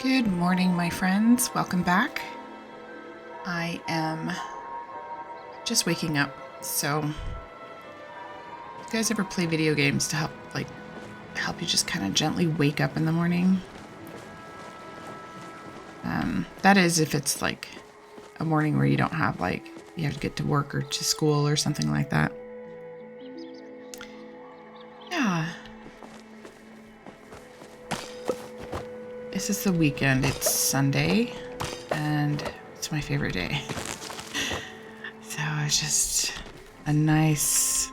Good morning, my friends. Welcome back. I am just waking up, so you guys ever play video games to help you just kind of gently wake up in the morning? That is if it's like a morning where you don't have you have to get to work or to school or something like that. Yeah. This is the weekend. It's Sunday, and it's my favorite day. So it's just a nice,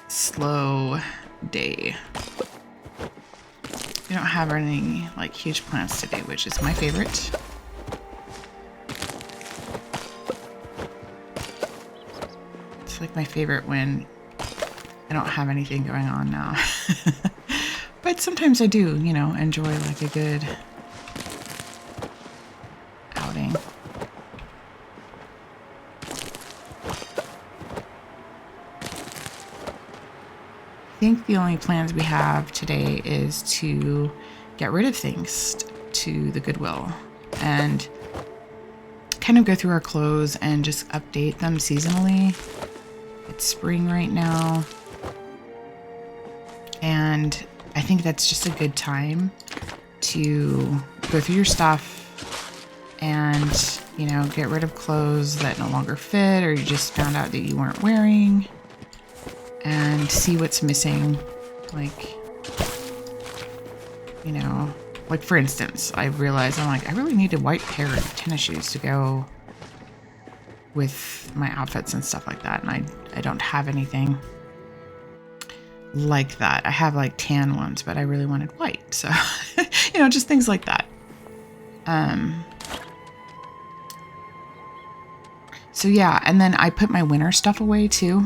slow day. We don't have any huge plans today, which is my favorite. It's my favorite when I don't have anything going on now. But sometimes I do, enjoy a good outing. I think the only plans we have today is to get rid of things to the Goodwill and kind of go through our clothes and just update them seasonally. It's spring right now, and I think that's just a good time to go through your stuff and, get rid of clothes that no longer fit or you just found out that you weren't wearing, and see what's missing. For instance, I realized I really need a white pair of tennis shoes to go with my outfits and stuff like that. And I don't have anything like that. I have tan ones, but I really wanted white. So, just things like that. So yeah, and then I put my winter stuff away too.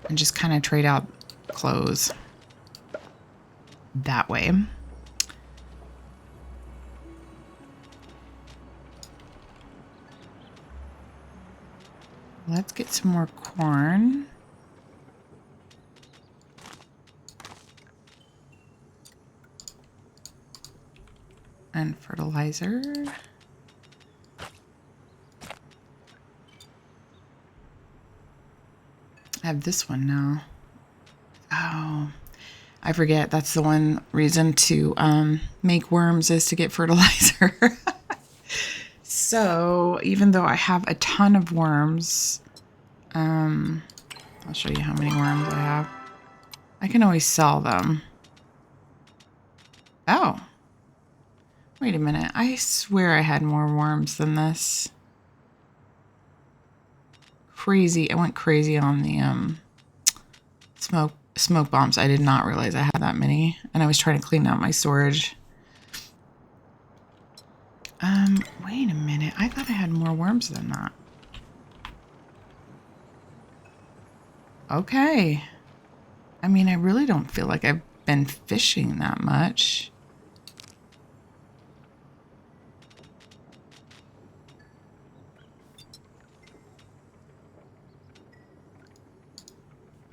And just kind of trade out clothes that way. Let's get some more corn. And fertilizer. I have this one now. Oh, I forget. That's the one reason to make worms is to get fertilizer. So even though I have a ton of worms, I'll show you how many worms I have. I can always sell them. Oh, wait a minute. I swear I had more worms than this. Crazy. I went crazy on the smoke bombs. I did not realize I had that many, and I was trying to clean out my storage. Wait a minute. I thought I had more worms than that. Okay. I mean, I really don't feel like I've been fishing that much.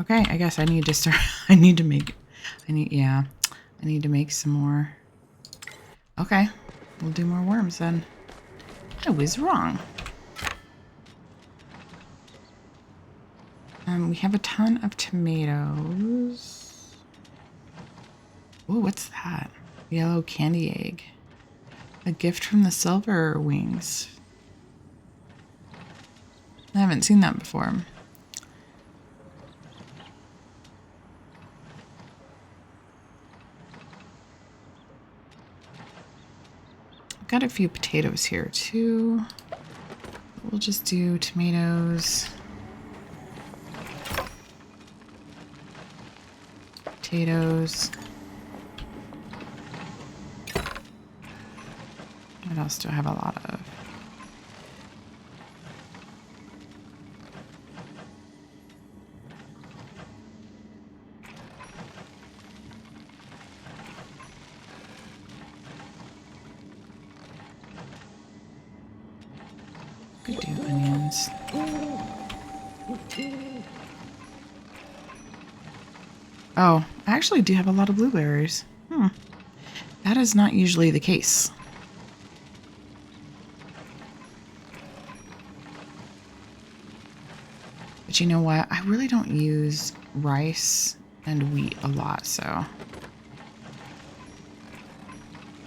Okay, I guess I need to start. I need to make some more. Okay, we'll do more worms then. I was wrong. We have a ton of tomatoes. Oh, what's that? Yellow candy egg. A gift from the Silver Wings. I haven't seen that before. Got a few potatoes here too. We'll just do tomatoes, potatoes. What else do I have a lot of? Could do onions. Oh, I actually do have a lot of blueberries. That is not usually the case. But you know what? I really don't use rice and wheat a lot, so.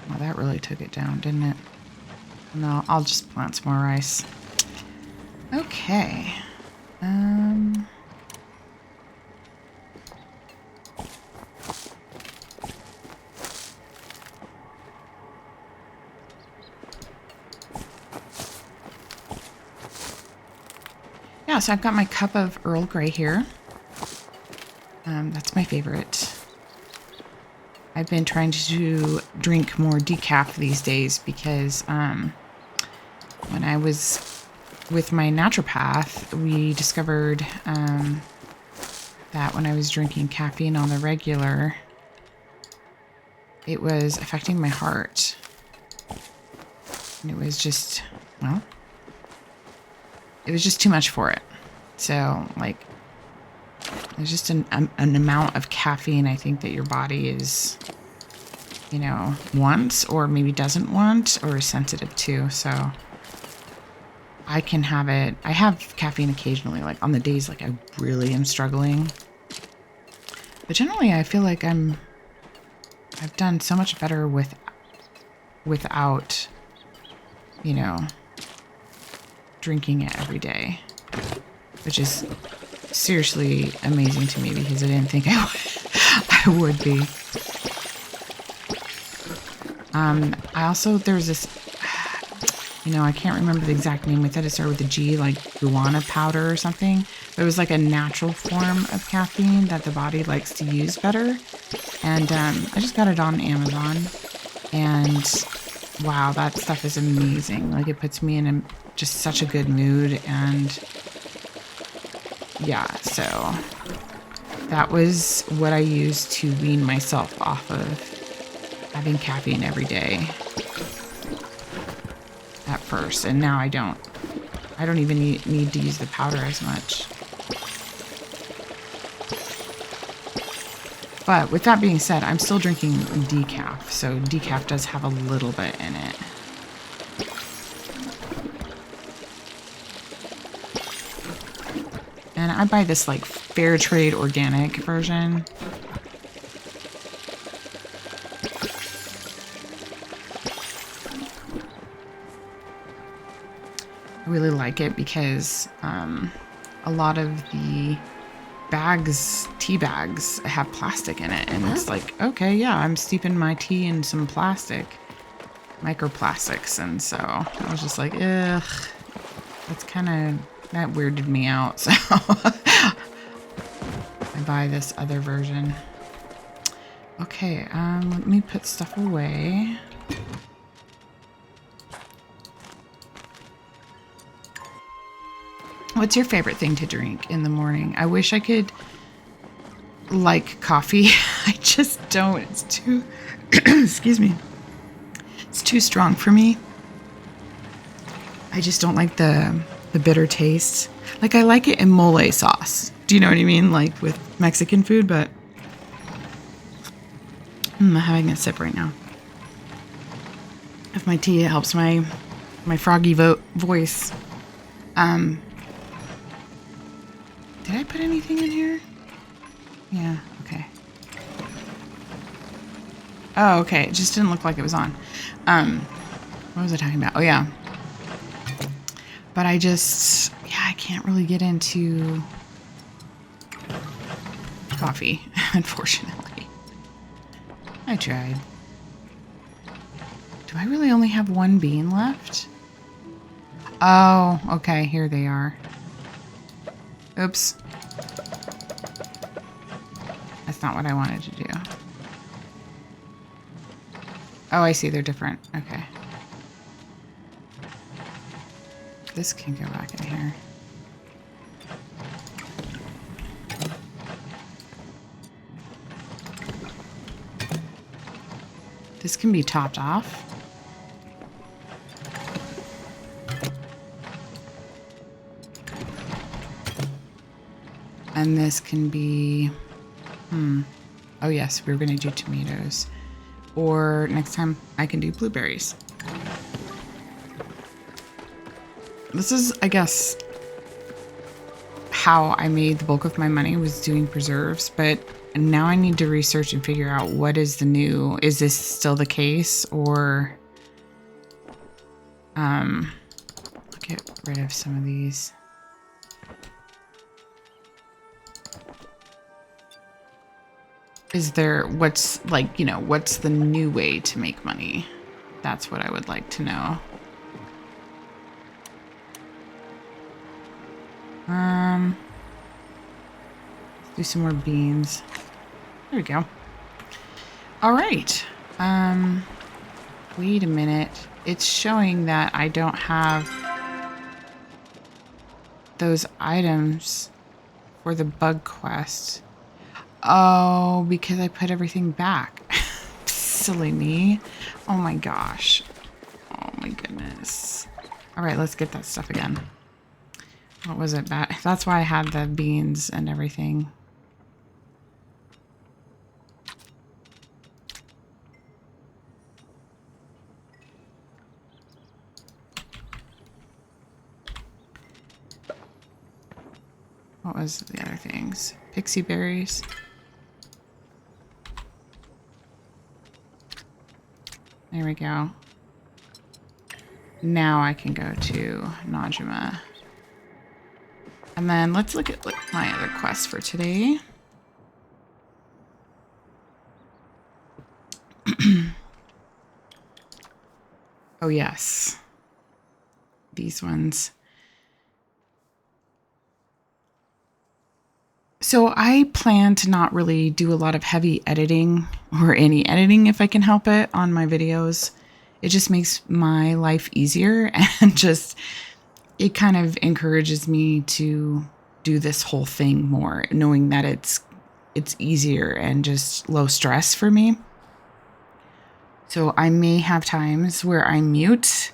Well, that really took it down, didn't it? No, I'll just plant some more rice. Okay. Yeah, so I've got my cup of Earl Grey here. That's my favorite. I've been trying to drink more decaf these days because when I was with my naturopath, we discovered that when I was drinking caffeine on the regular, it was affecting my heart. And it was just, well, it was just too much for it. So, like, there's just an amount of caffeine I think that your body is, you know, wants or maybe doesn't want or is sensitive to. So I can have it. I have caffeine occasionally, like on the days like I really am struggling. But generally I feel like I've done so much better without, you know, drinking it every day, which is seriously amazing to me because I didn't think I would be. I also, there's this, you know, I can't remember the exact name with it. It started with a G, like guarana powder or something. But it was like a natural form of caffeine that the body likes to use better. And I just got it on Amazon. And wow, that stuff is amazing. Like, it puts me in just such a good mood. And yeah, so that was what I used to wean myself off of having caffeine every day at first. And now I don't even need to use the powder as much. But with that being said, I'm still drinking decaf. So decaf does have a little bit in it. And I buy this like fair trade organic version. I really like it because a lot of the tea bags have plastic in it. And it's like, okay, yeah, I'm steeping my tea in some plastic, microplastics. And so I was just like, ugh, that weirded me out. So I buy this other version. Okay, let me put stuff away. What's your favorite thing to drink in the morning? I wish I could like coffee. I just don't. It's too, excuse me. It's too strong for me. I just don't like the bitter taste. Like, I like it in mole sauce. Do you know what I mean? Like with Mexican food, but I'm having a sip right now. If my tea, it helps my froggy voice. Did I put anything in here? Yeah, okay. Oh, okay. It just didn't look like it was on. What was I talking about? Oh, yeah. But I can't really get into coffee, unfortunately. I tried. Do I really only have one bean left? Oh, okay. Here they are. Oops. That's not what I wanted to do. Oh, I see. They're different. Okay. This can go back in here. This can be topped off. And this can be, Oh yes, we were going to do tomatoes. Or next time I can do blueberries. This is, I guess, how I made the bulk of my money, was doing preserves, but now I need to research and figure out what is the new, is this still the case, or I'll get rid of some of these. Is there, what's like, you know, what's the new way to make money? That's what I would like to know. Let's do some more beans. There we go. All right. Wait a minute. It's showing that I don't have those items for the bug quest. Oh, because I put everything back. Silly me. Oh my gosh. Oh my goodness. All right, let's get that stuff again. What was it? That's why I had the beans and everything. What was the other things? Pixie berries. There we go. Now I can go to Najima. And then let's look at my other quests for today. Oh yes. These ones. So I plan to not really do a lot of heavy editing, or any editing if I can help it, on my videos. It just makes my life easier, and just, it kind of encourages me to do this whole thing more, knowing that it's easier and just low stress for me. So I may have times where I mute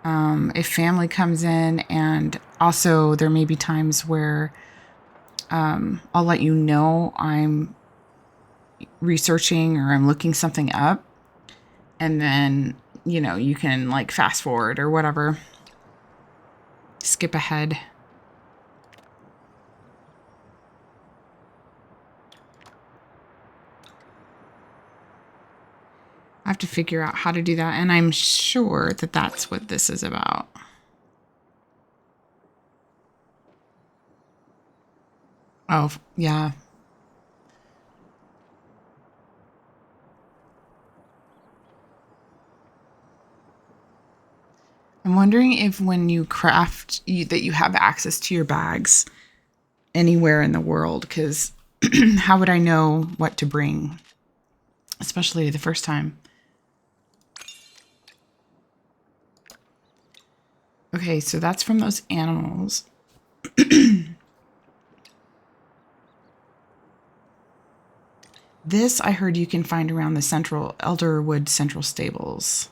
if family comes in, and also there may be times where I'll let you know I'm researching or I'm looking something up, and then, you know, you can like fast forward or whatever, skip ahead. I have to figure out how to do that, and I'm sure that that's what this is about. Oh, yeah. I'm wondering if when you craft, that you have access to your bags anywhere in the world, because how would I know what to bring, especially the first time? Okay, so that's from those animals. This I heard you can find around the Elderwood Central Stables.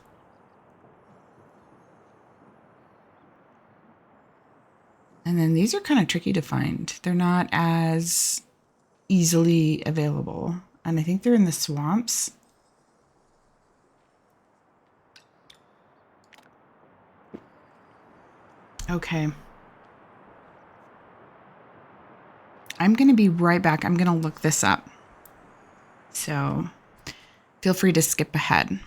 And then these are kind of tricky to find. They're not as easily available. And I think they're in the swamps. Okay. I'm going to be right back. I'm going to look this up. So feel free to skip ahead.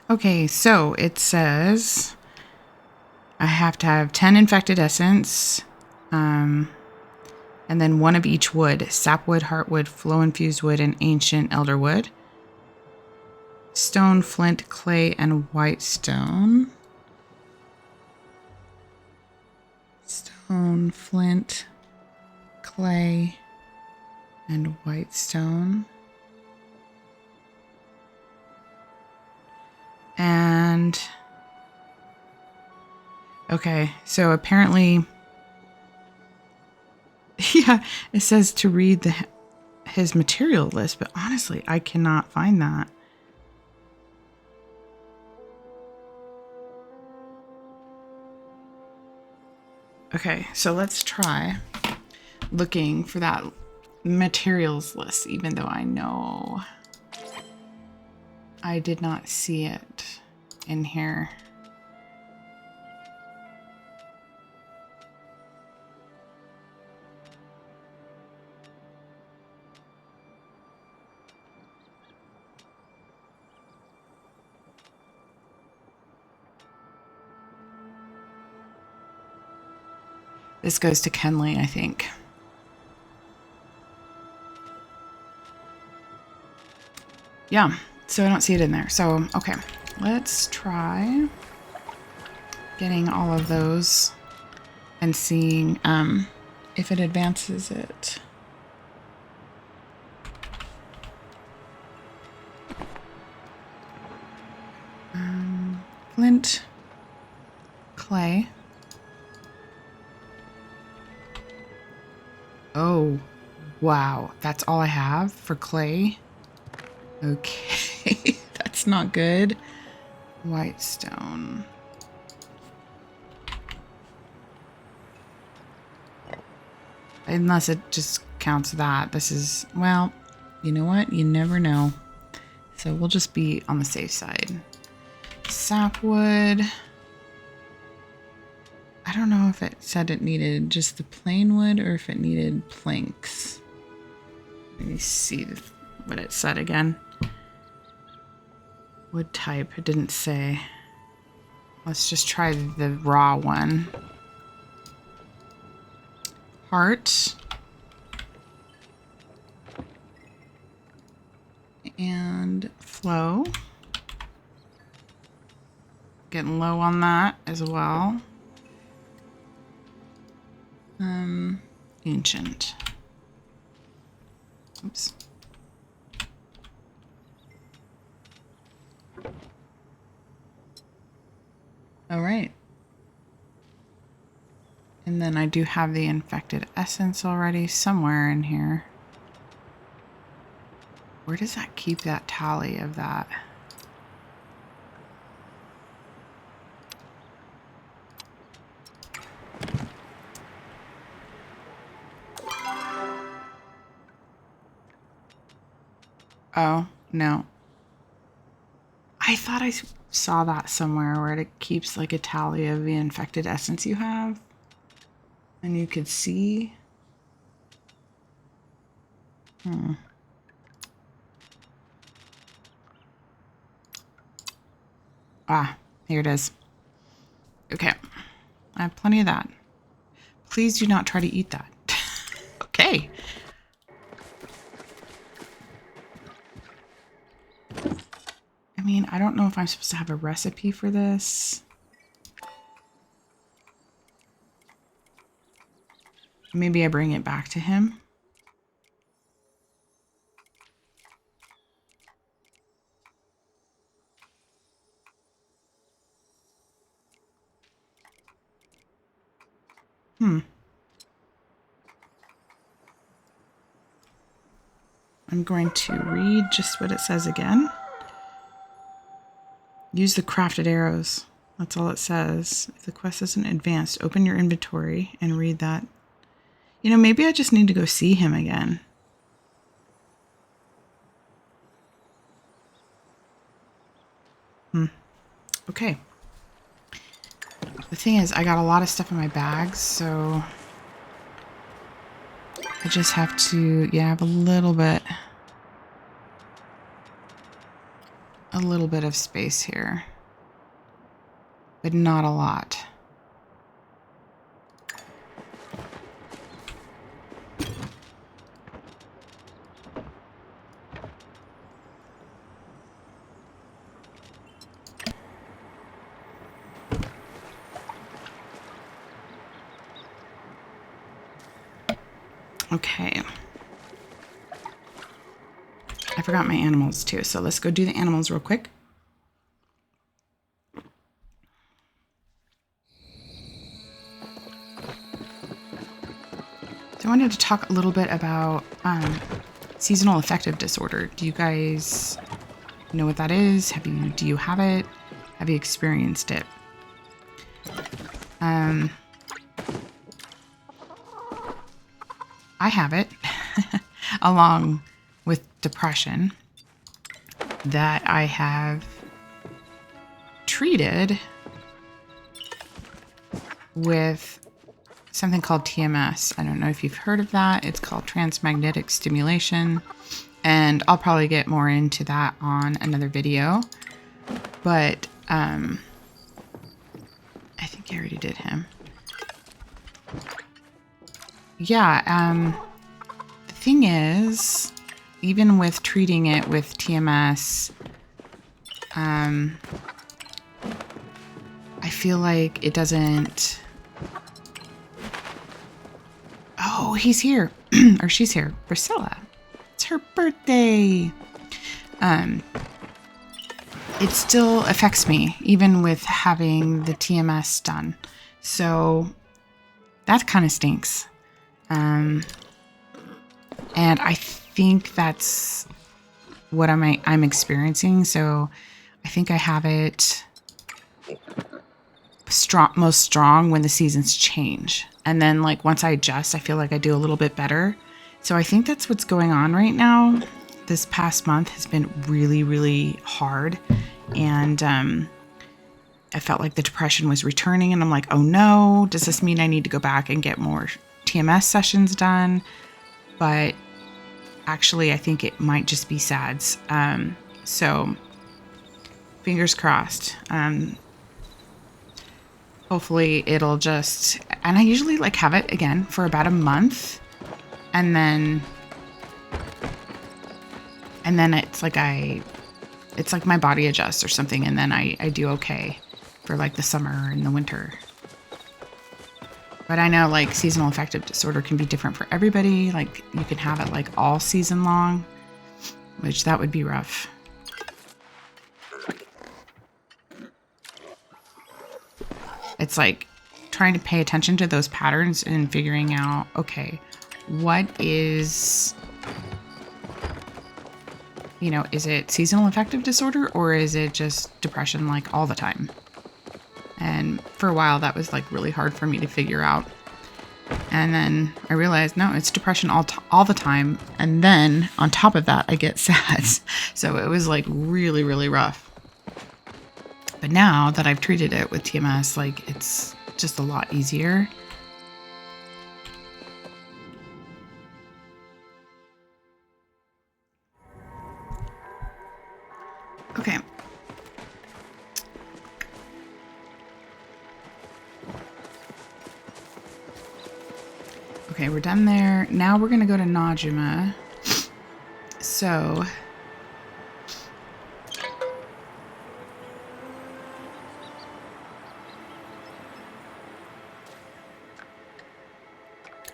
Okay, so it says I have to have 10 infected essence, and then one of each wood: sapwood, heartwood, flow-infused wood, and ancient elderwood. Stone, flint, clay, and white stone. Stone, flint, clay, and white stone. And okay, so apparently, yeah, it says to read his material list, but honestly, I cannot find that. Okay, so let's try looking for that materials list, even though I know I did not see it in here. This goes to Kenley, I think. Yeah, so I don't see it in there. So, okay, let's try getting all of those and seeing if it advances it. Flint, clay. Oh, wow. That's all I have for clay. Okay, that's not good. White stone. Unless it just counts that. This is, well, you know what? You never know. So we'll just be on the safe side. Sapwood. I don't know if it said it needed just the plain wood or if it needed planks. Let me see what it said again. Wood type, it didn't say. Let's just try the raw one. Heart. And flow. Getting low on that as well. Ancient. Oops. All right. And then I do have the infected essence already somewhere in here. Where does that keep that tally of that? Oh, no. I thought I saw that somewhere where it keeps like a tally of the infected essence you have. And you could see. Ah, here it is. Okay. I have plenty of that. Please do not try to eat that. Okay. I mean, I don't know if I'm supposed to have a recipe for this. Maybe I bring it back to him. I'm going to read just what it says again. Use the crafted arrows. That's all it says. If the quest isn't advanced, open your inventory and read that. You know, maybe I just need to go see him again. Okay. The thing is, I got a lot of stuff in my bags, so I just have to, yeah, I have a little bit a little bit of space here, but not a lot. Okay. I forgot my animals too, so let's go do the animals real quick. So I wanted to talk a little bit about seasonal affective disorder. Do you guys know what that is? Do you have it? Have you experienced it? I have it, along with depression, that I have treated with something called TMS. I don't know if you've heard of that. It's called transmagnetic stimulation, and I'll probably get more into that on another video. But I think I already did him. Yeah, the thing is, even with treating it with TMS, I feel like it doesn't... Oh, he's here. Or she's here. Priscilla. It's her birthday. It still affects me, even with having the TMS done. So that kind of stinks. And I think that's what I'm experiencing. So I think I have it most strong when the seasons change. And then like once I adjust, I feel like I do a little bit better. So I think that's what's going on right now. This past month has been really, really hard. And I felt like the depression was returning, and I'm like, oh no, does this mean I need to go back and get more TMS sessions done? But actually, I think it might just be SADS. So fingers crossed. Hopefully it'll just, and I usually like have it again for about a month, and then it's like my body adjusts or something, and then I do okay for like the summer and the winter. But I know like seasonal affective disorder can be different for everybody. Like you can have it like all season long, which that would be rough. It's like trying to pay attention to those patterns and figuring out, okay, what is, you know, is it seasonal affective disorder or is it just depression like all the time? And for a while that was like really hard for me to figure out. And then I realized, no, it's depression all the time. And then on top of that, I get SADS. So it was like really, really rough. But now that I've treated it with TMS, like it's just a lot easier. Okay. Okay, we're done there. Now we're going to go to Najima. So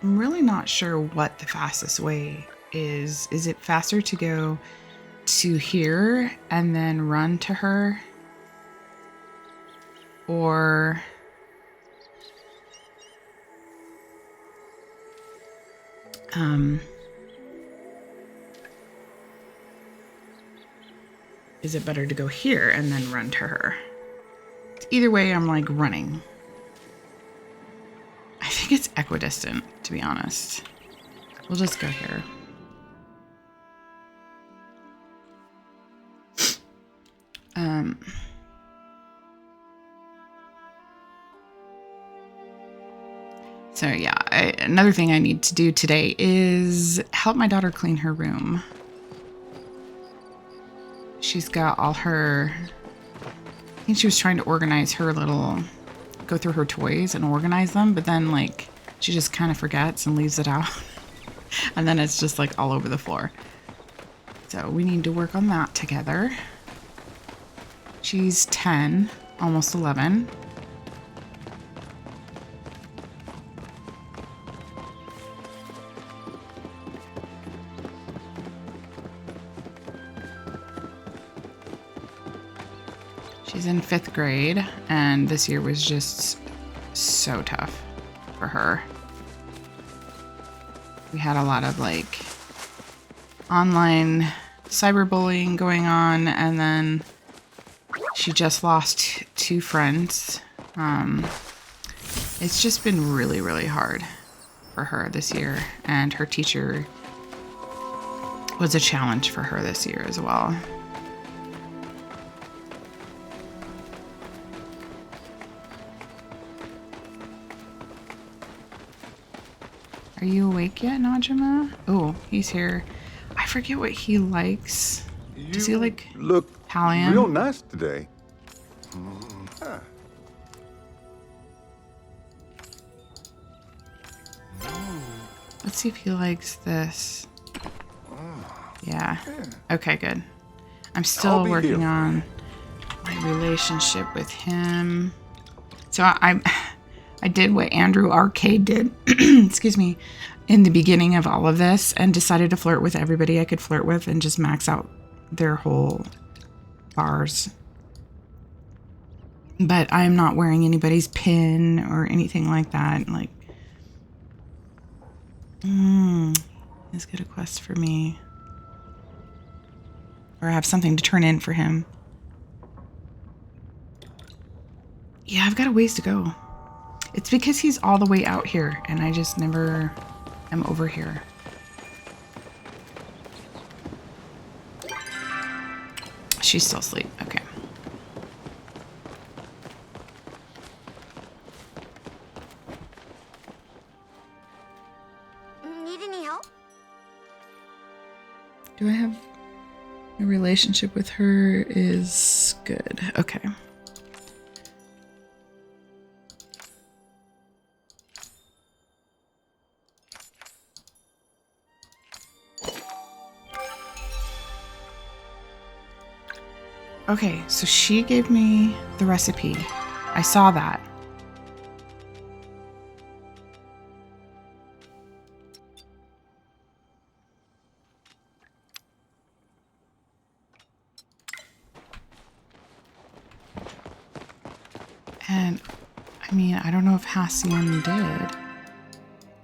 I'm really not sure what the fastest way is. Is it faster to go to here and then run to her? Or is it better to go here and then run to her? Either way, I'm like running. I think it's equidistant, to be honest. We'll just go here. So yeah, another thing I need to do today is help my daughter clean her room. She's got all her... I think she was trying to organize her little... Go through her toys and organize them, but then, like, she just kind of forgets and leaves it out. And then it's just, like, all over the floor. So we need to work on that together. She's 10, almost 11. She's in 5th grade, and this year was just so tough for her. We had a lot of like online cyberbullying going on, and then she just lost 2 friends. It's just been really, really hard for her this year, and her teacher was a challenge for her this year as well. Are you awake yet, Najima? Oh, he's here. I forget what he likes. Does he like look Palia? Real nice today. Let's see if he likes this. Yeah. Okay, good. I'm still working on my relationship with him. So I did what Andrew Arcade did, excuse me, in the beginning of all of this, and decided to flirt with everybody I could flirt with and just max out their whole bars. But I'm not wearing anybody's pin or anything like that. Like, let's get a quest for me. Or have something to turn in for him. Yeah, I've got a ways to go. It's because he's all the way out here, and I just never am over here. She's still asleep. Okay. Need any help? Do I have a relationship with her is good. Okay. Okay, so she gave me the recipe. I saw that. And, I mean, I don't know if Hassian did.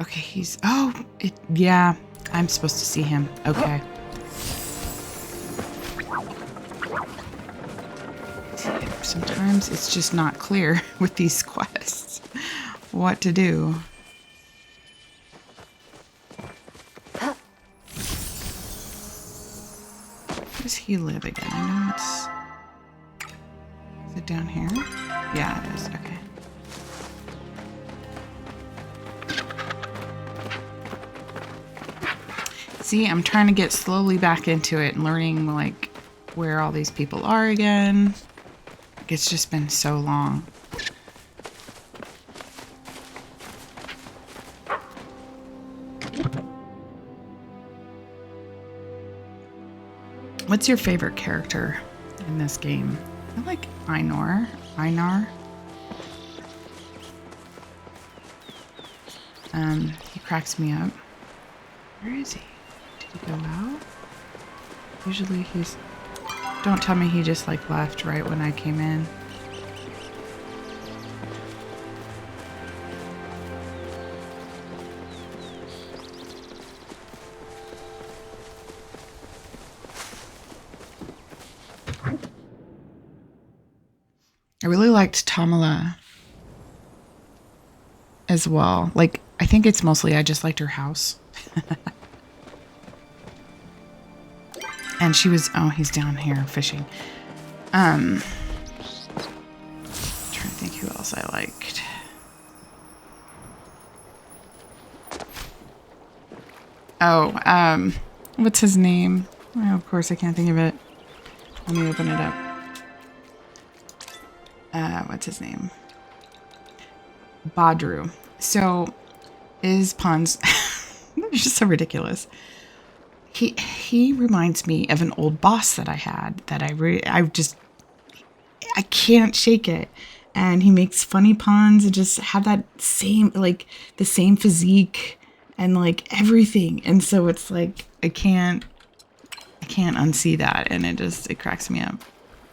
Okay, he's... Oh, yeah, I'm supposed to see him. Okay. Sometimes it's just not clear with these quests what to do. Where does he live again? I know it's... Is it down here? Yeah, it is. Okay. See, I'm trying to get slowly back into it and learning, like, where all these people are again. It's just been so long. What's your favorite character in this game? I like Einar. He cracks me up. Where is he? Did he go out? Usually he's... Don't tell me he just like left right when I came in. I really liked Tamala as well. Like, I think it's mostly I just liked her house. And she was, oh, he's down here fishing. Trying to think who else I liked. Oh, what's his name? Oh, of course I can't think of it. Let me open it up. What's his name? Badru. So is Pons it's just so ridiculous. He reminds me of an old boss that I had that I can't shake it. And he makes funny puns and just have that same, like, the same physique and, like, everything. And so it's like, I can't unsee that. And it cracks me up.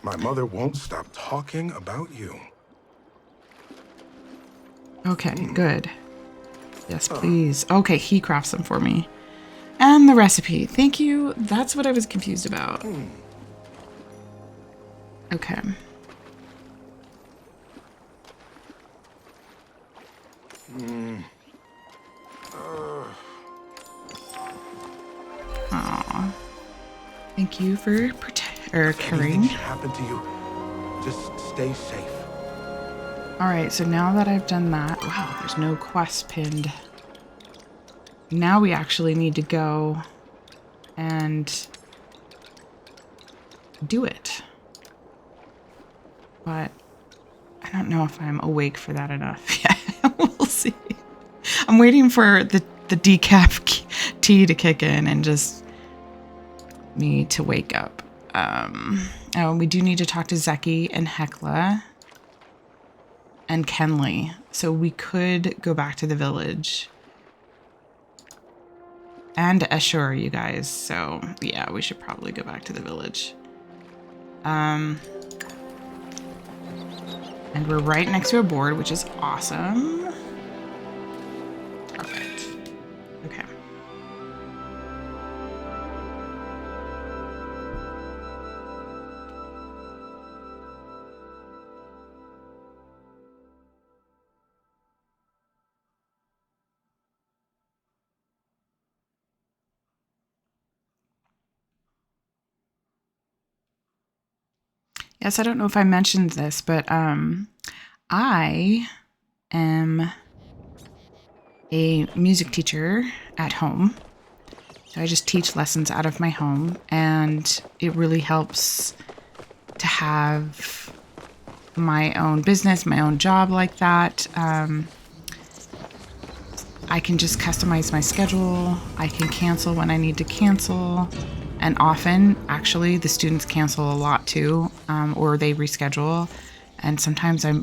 My mother won't stop talking about you. Okay, good. Yes, please. Okay, he crafts them for me. And the recipe. Thank you. That's what I was confused about. Okay. Aww. Thank you for carrying. Anything should happen to you, just stay safe. Alright, so now that I've done that... Wow, there's no quest pinned. Now we actually need to go and do it. But I don't know if I'm awake for that enough. Yeah, we'll see. I'm waiting for the decaf tea to kick in and just me to wake up. Oh, we do need to talk to Zeki and Hekla and Kenley. So we could go back to the village. And Ashur, you guys. So yeah, we should probably go back to the village. And we're right next to a board, which is awesome. Perfect. Okay. Yes, I don't know if I mentioned this, but I am a music teacher at home. So I just teach lessons out of my home, and it really helps to have my own business, my own job like that. I can just customize my schedule. I can cancel when I need to cancel. And often, actually, the students cancel a lot too, or they reschedule. And sometimes I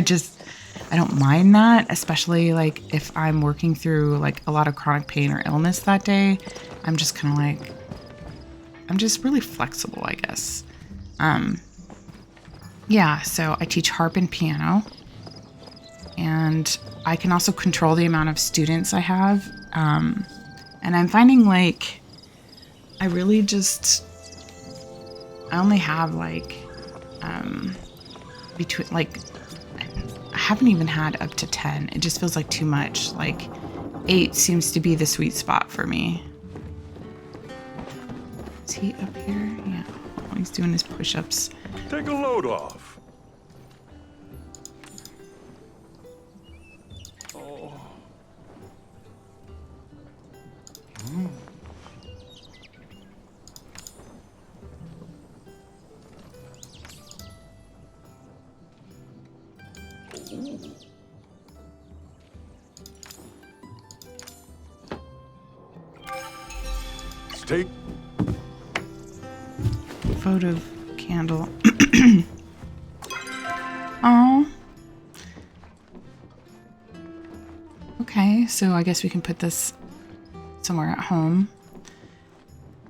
don't mind that, especially like if I'm working through like a lot of chronic pain or illness that day. I'm just kind of like, I'm just really flexible, I guess. Yeah, so I teach harp and piano. And I can also control the amount of students I have. And I'm finding like, I only have like, between like, I haven't even had up to 10. It just feels like too much. Like 8 seems to be the sweet spot for me. Is he up here? Yeah. Oh, he's doing his push-ups. Take a load off. Take Photo candle. Oh. Okay, so I guess we can put this somewhere at home.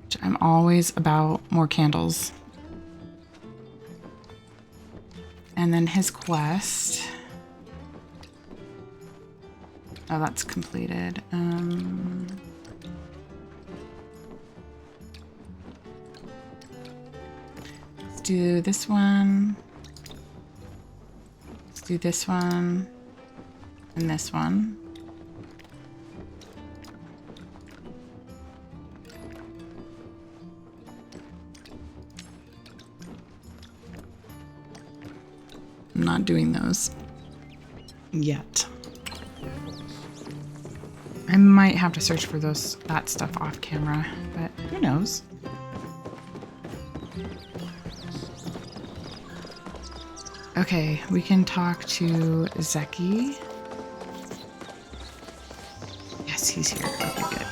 Which I'm always about more candles. And then his quest. Oh, that's completed. Let's do this one. Let's do this one. And this one. I'm not doing those yet. I might have to search for that stuff off camera, but who knows? Okay, we can talk to Zeki. Yes, he's here. Okay, good.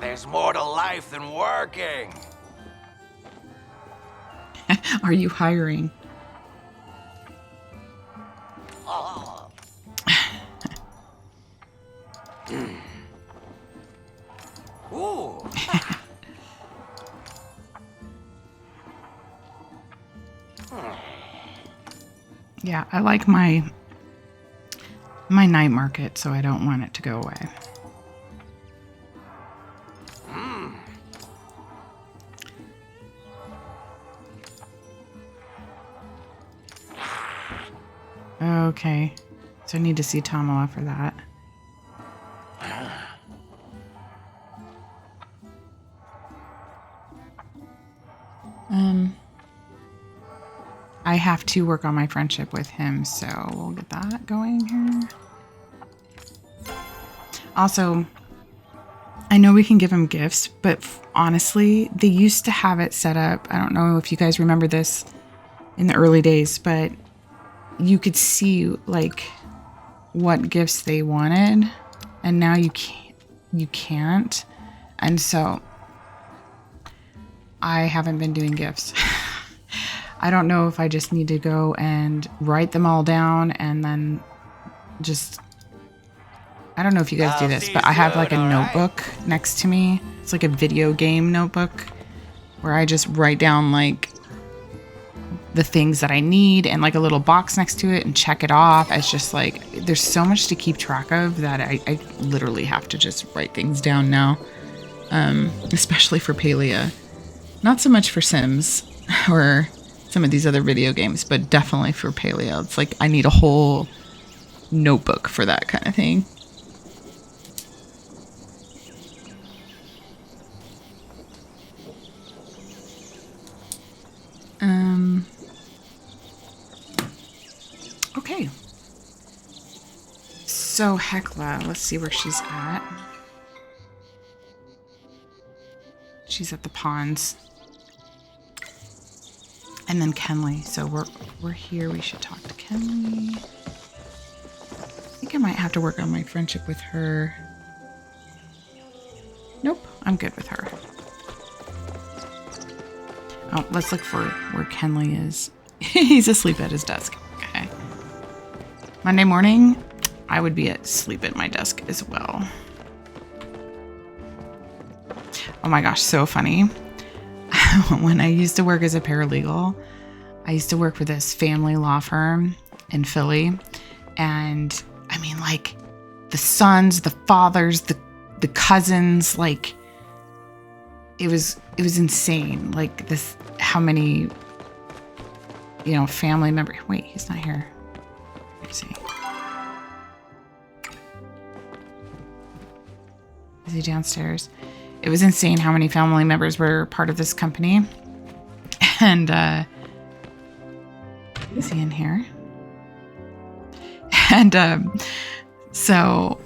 There's more to life than working. Are you hiring? Ooh. Yeah, I like my night market, so I don't want it to go away. Okay, so I need to see Tamala for that. I have to work on my friendship with him, so we'll get that going here. Also, I know we can give him gifts, but honestly, they used to have it set up. I don't know if you guys remember this in the early days, but you could see like what gifts they wanted, and now you can't. And so I haven't been doing gifts. I don't know if I just need to go and write them all down and then just, I don't know if you guys do this, but I have like a notebook next to me. It's like a video game notebook where I just write down like the things that I need and like a little box next to it and check it off. It's just like, there's so much to keep track of that I literally have to just write things down now. Especially for Palia. Not so much for Sims or some of these other video games, but definitely for Palia. It's like I need a whole notebook for that kind of thing. Okay. So Hecla, let's see where she's at. She's at the ponds. And then Kenley. So we're here. We should talk to Kenley. I think I might have to work on my friendship with her. Nope, I'm good with her. Oh, let's look for where Kenley is. He's asleep at his desk. Okay. Monday morning, I would be asleep at my desk as well. Oh my gosh, so funny. When I used to work as a paralegal, I used to work for this family law firm in Philly. And I mean, like the sons, the fathers, the cousins, like it was insane. Like this, how many, family members. Wait, he's not here. Let's see. Is he downstairs? It was insane how many family members were part of this company. And is he in here? And so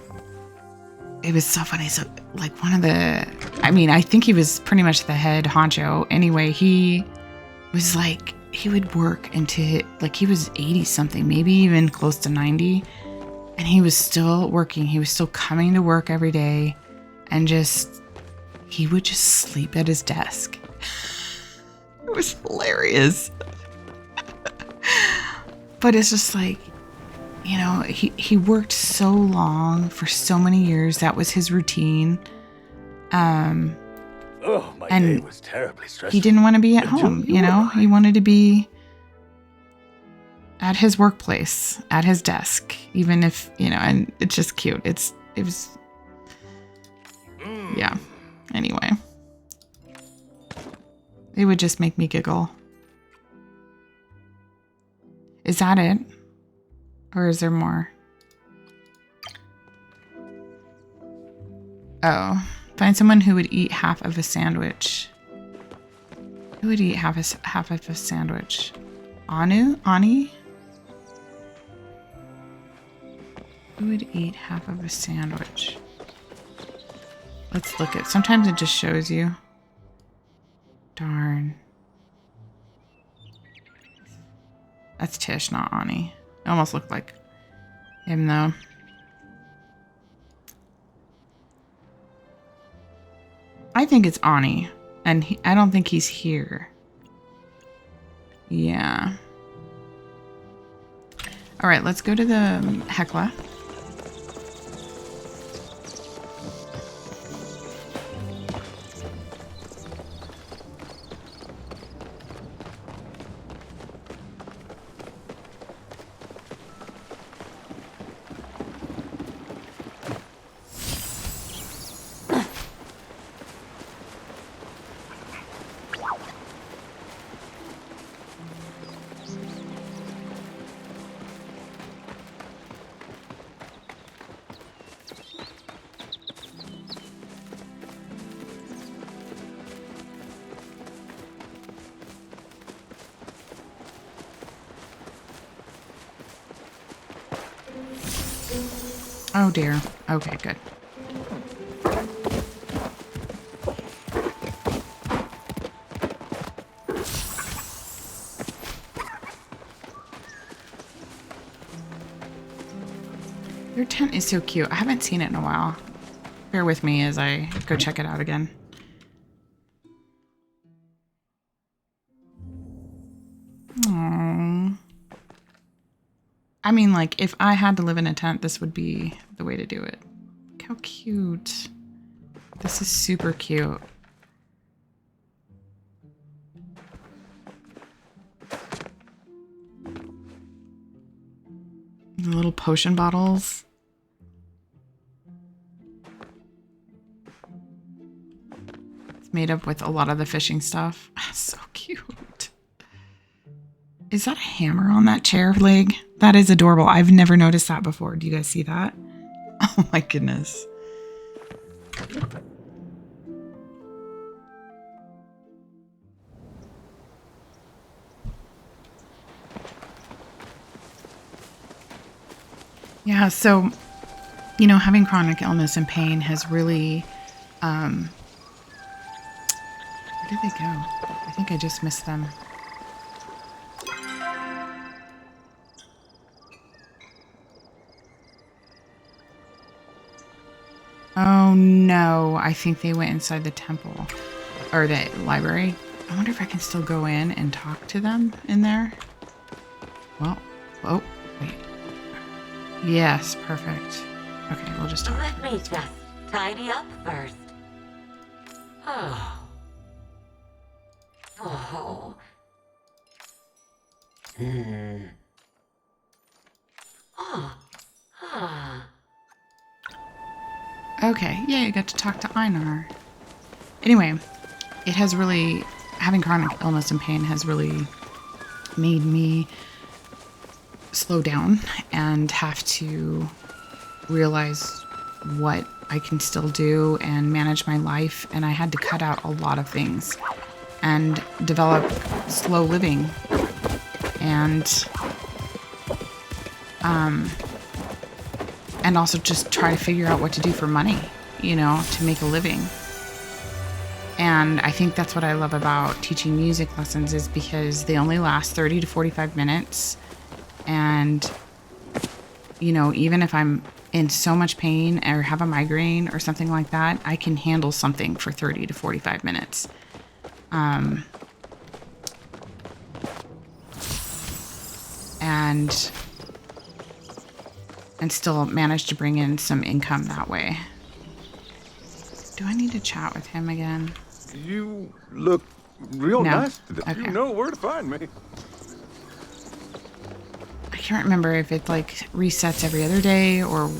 it was so funny. So like I think he was pretty much the head honcho. Anyway, he was like, he would work into like he was 80 something, maybe even close to 90. And he was still working. He was still coming to work every day and he would just sleep at his desk. It was hilarious. But it's just like, he worked so long for so many years. That was his routine. My day was terribly stressful. He didn't want to be at home, He wanted to be at his workplace, at his desk, even if, and it's just cute. Yeah. Anyway. It would just make me giggle. Is that it? Or is there more? Oh. Find someone who would eat half of a sandwich. Who would eat half of a sandwich? Ani? Who would eat half of a sandwich? Let's look at. Sometimes it just shows you. Darn. That's Tish, not Ani. It almost looked like him, though. I think it's Ani, and I don't think he's here. Yeah. All right, let's go to the Hecla. Oh dear. Okay, good. Your tent is so cute. I haven't seen it in a while. Bear with me as I go check it out again. Aww. I mean, like, if I had to live in a tent, this would be the way to do it. Look how cute. This is super cute. The little potion bottles. It's made up with a lot of the fishing stuff. So cute. Is that a hammer on that chair leg? That is adorable. I've never noticed that before. Do you guys see that? Oh my goodness. Yeah, so, you know, having chronic illness and pain has really, where did they go? I think I just missed them. Oh no, I think they went inside the temple or the library. I wonder if I can still go in and talk to them in there. Well, oh, wait. Yes, perfect. Okay, we'll just talk. Let me just tidy up first. Oh. Oh. Hmm. Oh. Ah. Okay, yeah, I got to talk to Einar. Anyway, it has really, having chronic illness and pain has really made me slow down and have to realize what I can still do and manage my life. And I had to cut out a lot of things and develop slow living and also just try to figure out what to do for money, you know, to make a living. And I think that's what I love about teaching music lessons is because they only last 30 to 45 minutes. And, you know, even if I'm in so much pain or have a migraine or something like that, I can handle something for 30 to 45 minutes. And still manage to bring in some income that way. Do I need to chat with him again? You look real No? nice today. Okay. You know where to find me. I can't remember if it like resets every other day or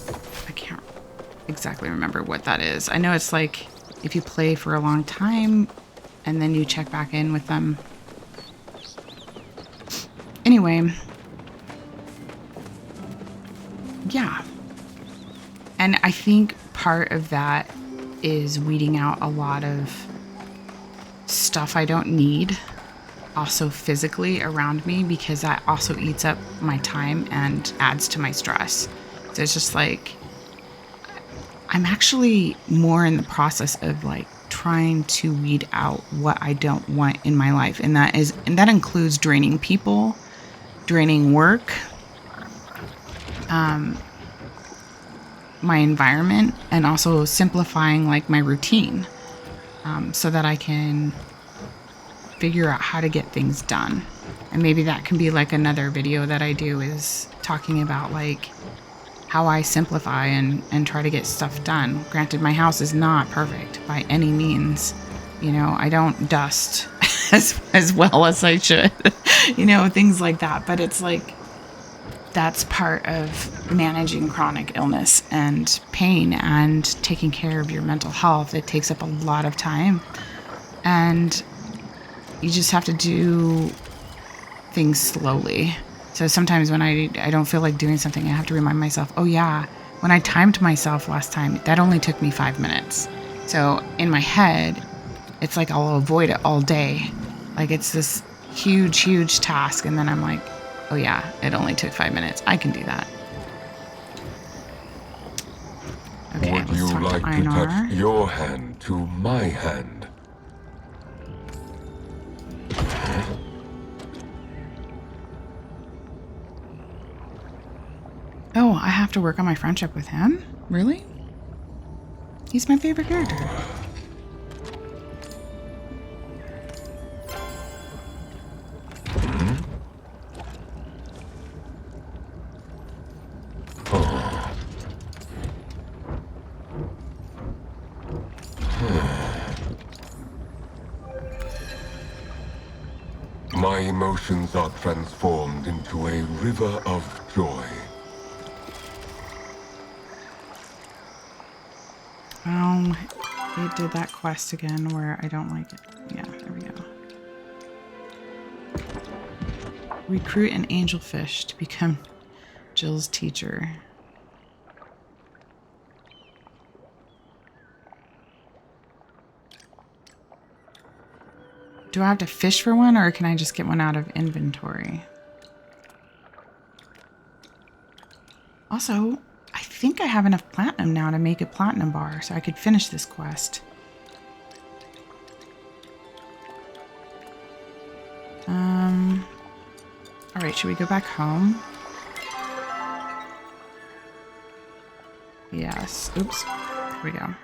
I can't exactly remember what that is. I know it's like if you play for a long time and then you check back in with them. Anyway. Yeah. And I think part of that is weeding out a lot of stuff I don't need also physically around me because that also eats up my time and adds to my stress. So it's just like I'm actually more in the process of like trying to weed out what I don't want in my life, and that includes draining people draining work, my environment, and also simplifying like my routine, so that I can figure out how to get things done. And maybe that can be like another video that I do, is talking about like how I simplify and try to get stuff done. Granted, my house is not perfect by any means. You know, I don't dust as well as I should, you know, things like that. But it's like, that's part of managing chronic illness and pain and taking care of your mental health. It takes up a lot of time, and you just have to do things slowly. So sometimes when I don't feel like doing something, I have to remind myself, oh yeah, when I timed myself last time, that only took me 5 minutes. So in my head, it's like I'll avoid it all day. Like it's this huge, huge task. And then I'm like, oh yeah, it only took 5 minutes. I can do that. Okay, Would you like to touch your hand to my hand? Oh, I have to work on my friendship with him? Really? He's my favorite character. My emotions are transformed into a river of joy. Oh, they did that quest again where I don't like it. Yeah, there we go. Recruit an angelfish to become Jill's teacher. Do I have to fish for one, or can I just get one out of inventory? Also, I think I have enough platinum now to make a platinum bar, so I could finish this quest. Alright, should we go back home? Yes. Oops. Here we go.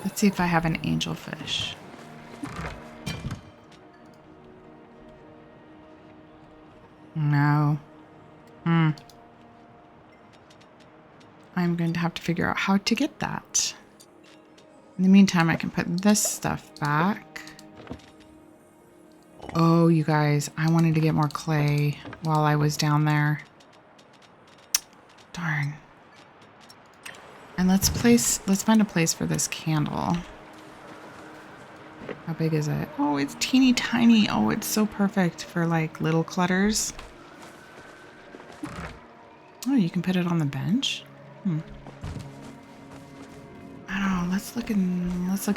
Let's see if I have an angelfish. No. I'm going to have to figure out how to get that. In the meantime, I can put this stuff back. Oh, you guys, I wanted to get more clay while I was down there. Darn. And let's find a place for this candle. How big is it? Oh, it's teeny tiny. Oh, it's so perfect for like little clutters. Oh, you can put it on the bench. I don't know. Let's look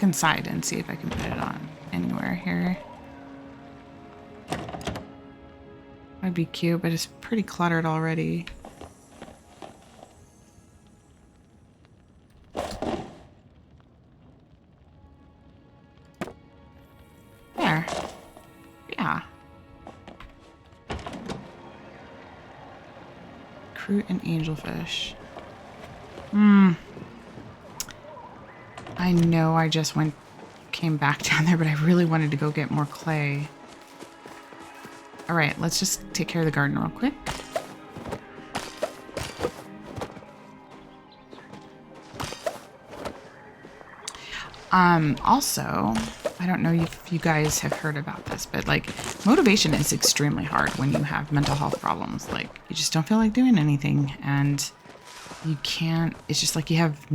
inside and see if I can put it on anywhere here. That'd be cute, but it's pretty cluttered already. There. Yeah. Recruit an angelfish. I know I just came back down there, but I really wanted to go get more clay. All right, let's just take care of the garden real quick. Also, I don't know if you guys have heard about this, but like motivation is extremely hard when you have mental health problems. Like you just don't feel like doing anything, and you can't, it's just like you have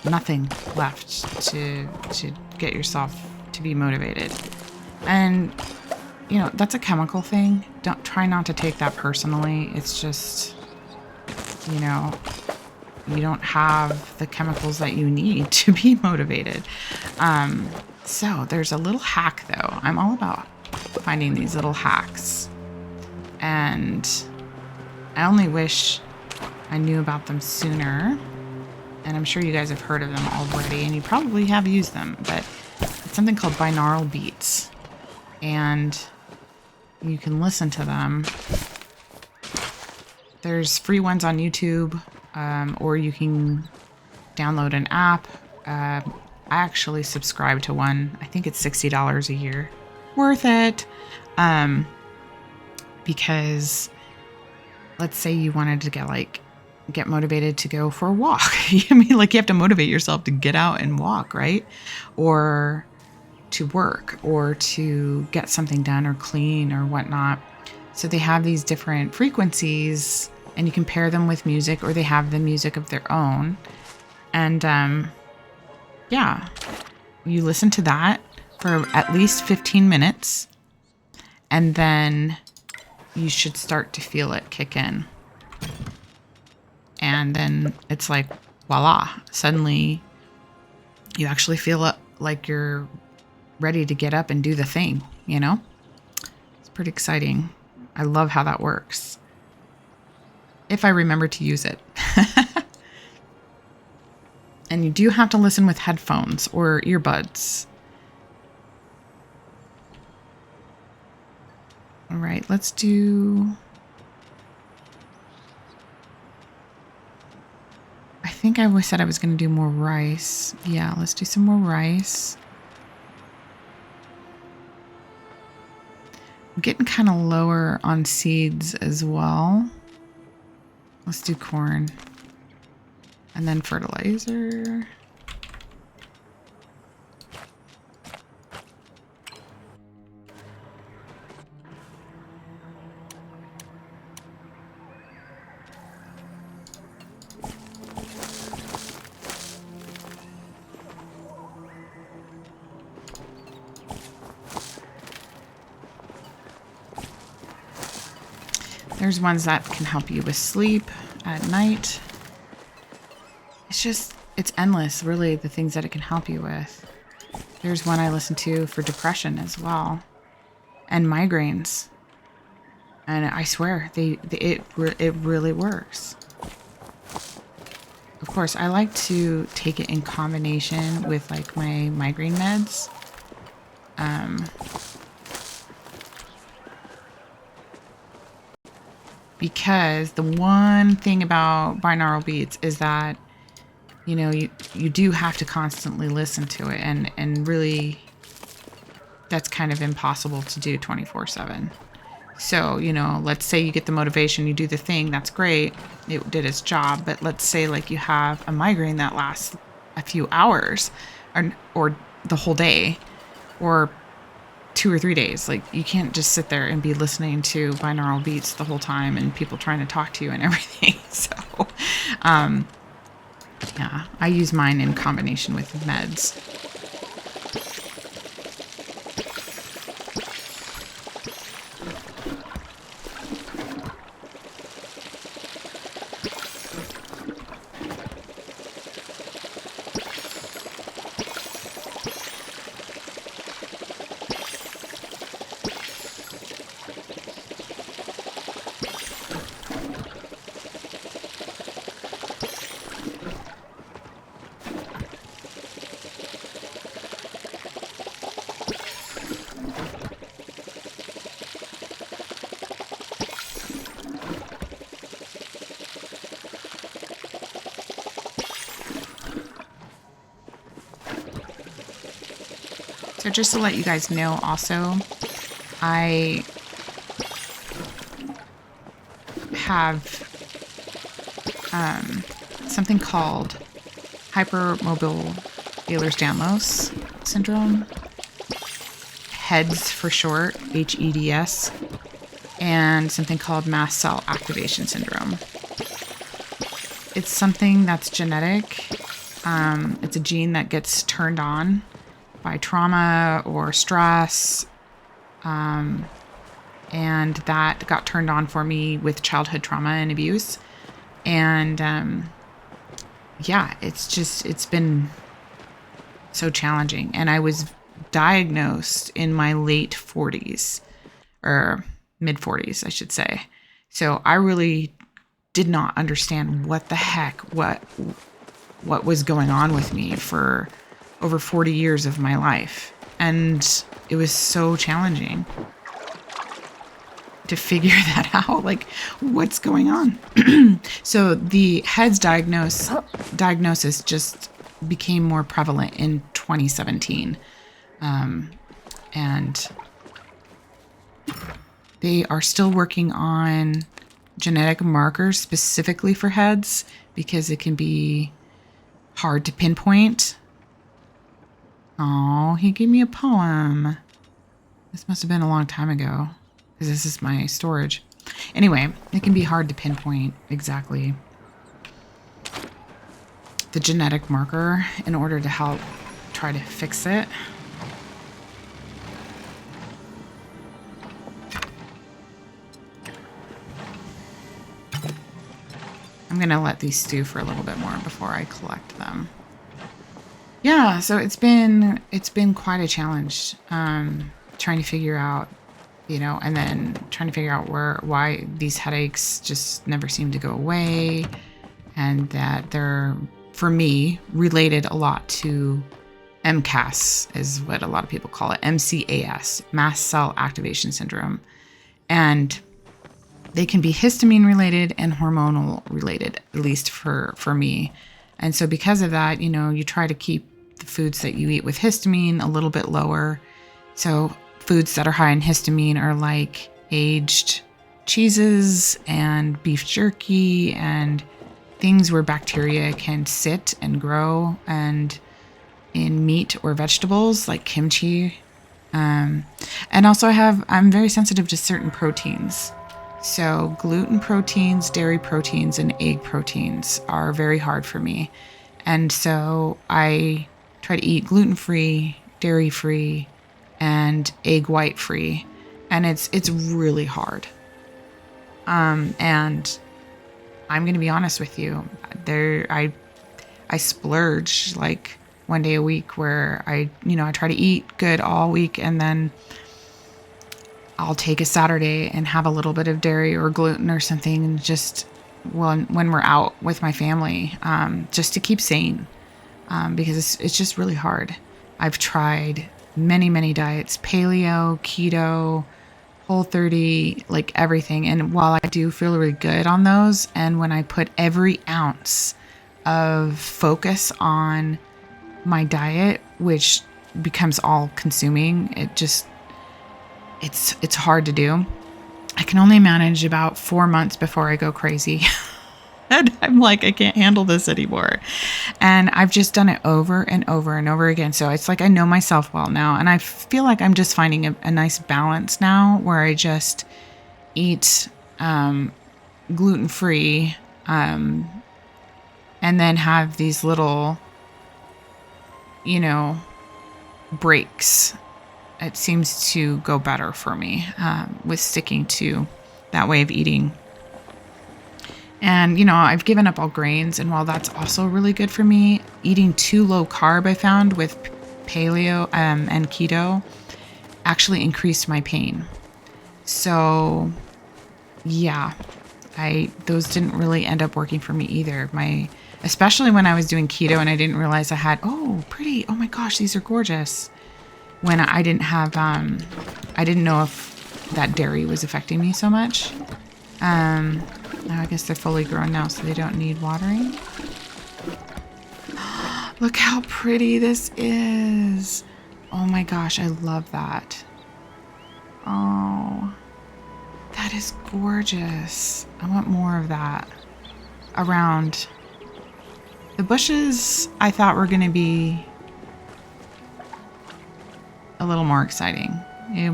nothing left to get yourself to be motivated. And you know, that's a chemical thing. Don't try not to take that personally. It's just, you know, you don't have the chemicals that you need to be motivated. So there's a little hack though. I'm all about finding these little hacks. And I only wish I knew about them sooner. And I'm sure you guys have heard of them already, and you probably have used them, but it's something called binaural beats. And you can listen to them. There's free ones on YouTube, or you can download an app. I actually subscribe to one. I think it's $60 a year. Worth it. Because let's say you wanted to get motivated to go for a walk. I mean, like, you have to motivate yourself to get out and walk, right? Or to work, or to get something done, or clean, or whatnot. So they have these different frequencies, and you can pair them with music, or they have the music of their own. And yeah, you listen to that for at least 15 minutes, and then you should start to feel it kick in. And then it's like, voila, suddenly you actually feel like you're ready to get up and do the thing, you know? It's pretty exciting. I love how that works. If I remember to use it. And you do have to listen with headphones or earbuds. All right, let's do... I think I said I was going to do more rice. Yeah, let's do some more rice. I'm getting kind of lower on seeds as well. Let's do corn. And then fertilizer. There's ones that can help you with sleep at night. It's endless, really, the things that it can help you with. There's one I listen to for depression as well, and migraines. And I swear, it really works. Of course, I like to take it in combination with like my migraine meds. Because the one thing about binaural beats is that, you know, you do have to constantly listen to it, and really that's kind of impossible to do 24/7. So, you know, let's say you get the motivation, you do the thing, that's great, it did its job. But let's say like you have a migraine that lasts a few hours, or the whole day, or 2 or 3 days. Like, you can't just sit there and be listening to binaural beats the whole time and people trying to talk to you and everything. So, yeah, I use mine in combination with meds. So just to let you guys know also, I have something called hypermobile Ehlers-Danlos syndrome, HEDS for short, HEDS, and something called mast cell activation syndrome. It's something that's genetic. It's a gene that gets turned on by trauma or stress, and that got turned on for me with childhood trauma and abuse. And yeah, it's been so challenging. And I was diagnosed in my late 40s, or mid 40s, I should say. So I really did not understand what the heck, what was going on with me for over 40 years of my life. And it was so challenging to figure that out, like what's going on. So the HEADS diagnosis just became more prevalent in 2017. And they are still working on genetic markers specifically for HEADS because it can be hard to pinpoint. Oh, he gave me a poem. This must have been a long time ago because this is my storage. Anyway, it can be hard to pinpoint exactly the genetic marker in order to help try to fix it. I'm gonna let these stew for a little bit more before I collect them. Yeah, so it's been quite a challenge, trying to figure out, and then trying to figure out why these headaches just never seem to go away, and that they're, for me, related a lot to MCAS, is what a lot of people call it, MCAS, mast cell activation syndrome, and they can be histamine related and hormonal related, at least for me. And so because of that, you try to keep the foods that you eat with histamine a little bit lower. So foods that are high in histamine are like aged cheeses and beef jerky and things where bacteria can sit and grow, and in meat or vegetables like kimchi. And also I'm very sensitive to certain proteins. So gluten proteins, dairy proteins, and egg proteins are very hard for me. And so I try to eat gluten-free, dairy-free, and egg white-free. And it's really hard. And I'm going to be honest with you. I splurge like one day a week where I try to eat good all week, and then I'll take a Saturday and have a little bit of dairy or gluten or something, and just when we're out with my family, just to keep sane, because it's just really hard. I've tried many diets, paleo, keto, Whole30, like everything. And while I do feel really good on those, and when I put every ounce of focus on my diet, which becomes all consuming, it's hard to do. I can only manage about 4 months before I go crazy. And I'm like, I can't handle this anymore. And I've just done it over and over and over again. So it's like I know myself well now. And I feel like I'm just finding a nice balance now where I just eat gluten-free, and then have these little, breaks. It seems to go better for me with sticking to that way of eating. And, I've given up all grains. And while that's also really good for me, eating too low carb, I found with paleo and keto actually increased my pain. So, yeah, those didn't really end up working for me either. Especially when I was doing keto and I didn't realize I had, oh my gosh, these are gorgeous. When I didn't have, I didn't know if that dairy was affecting me so much. Now I guess they're fully grown now, so they don't need watering. Look how pretty this is. Oh my gosh, I love that. Oh, that is gorgeous. I want more of that around. The bushes I thought were going to be a little more exciting.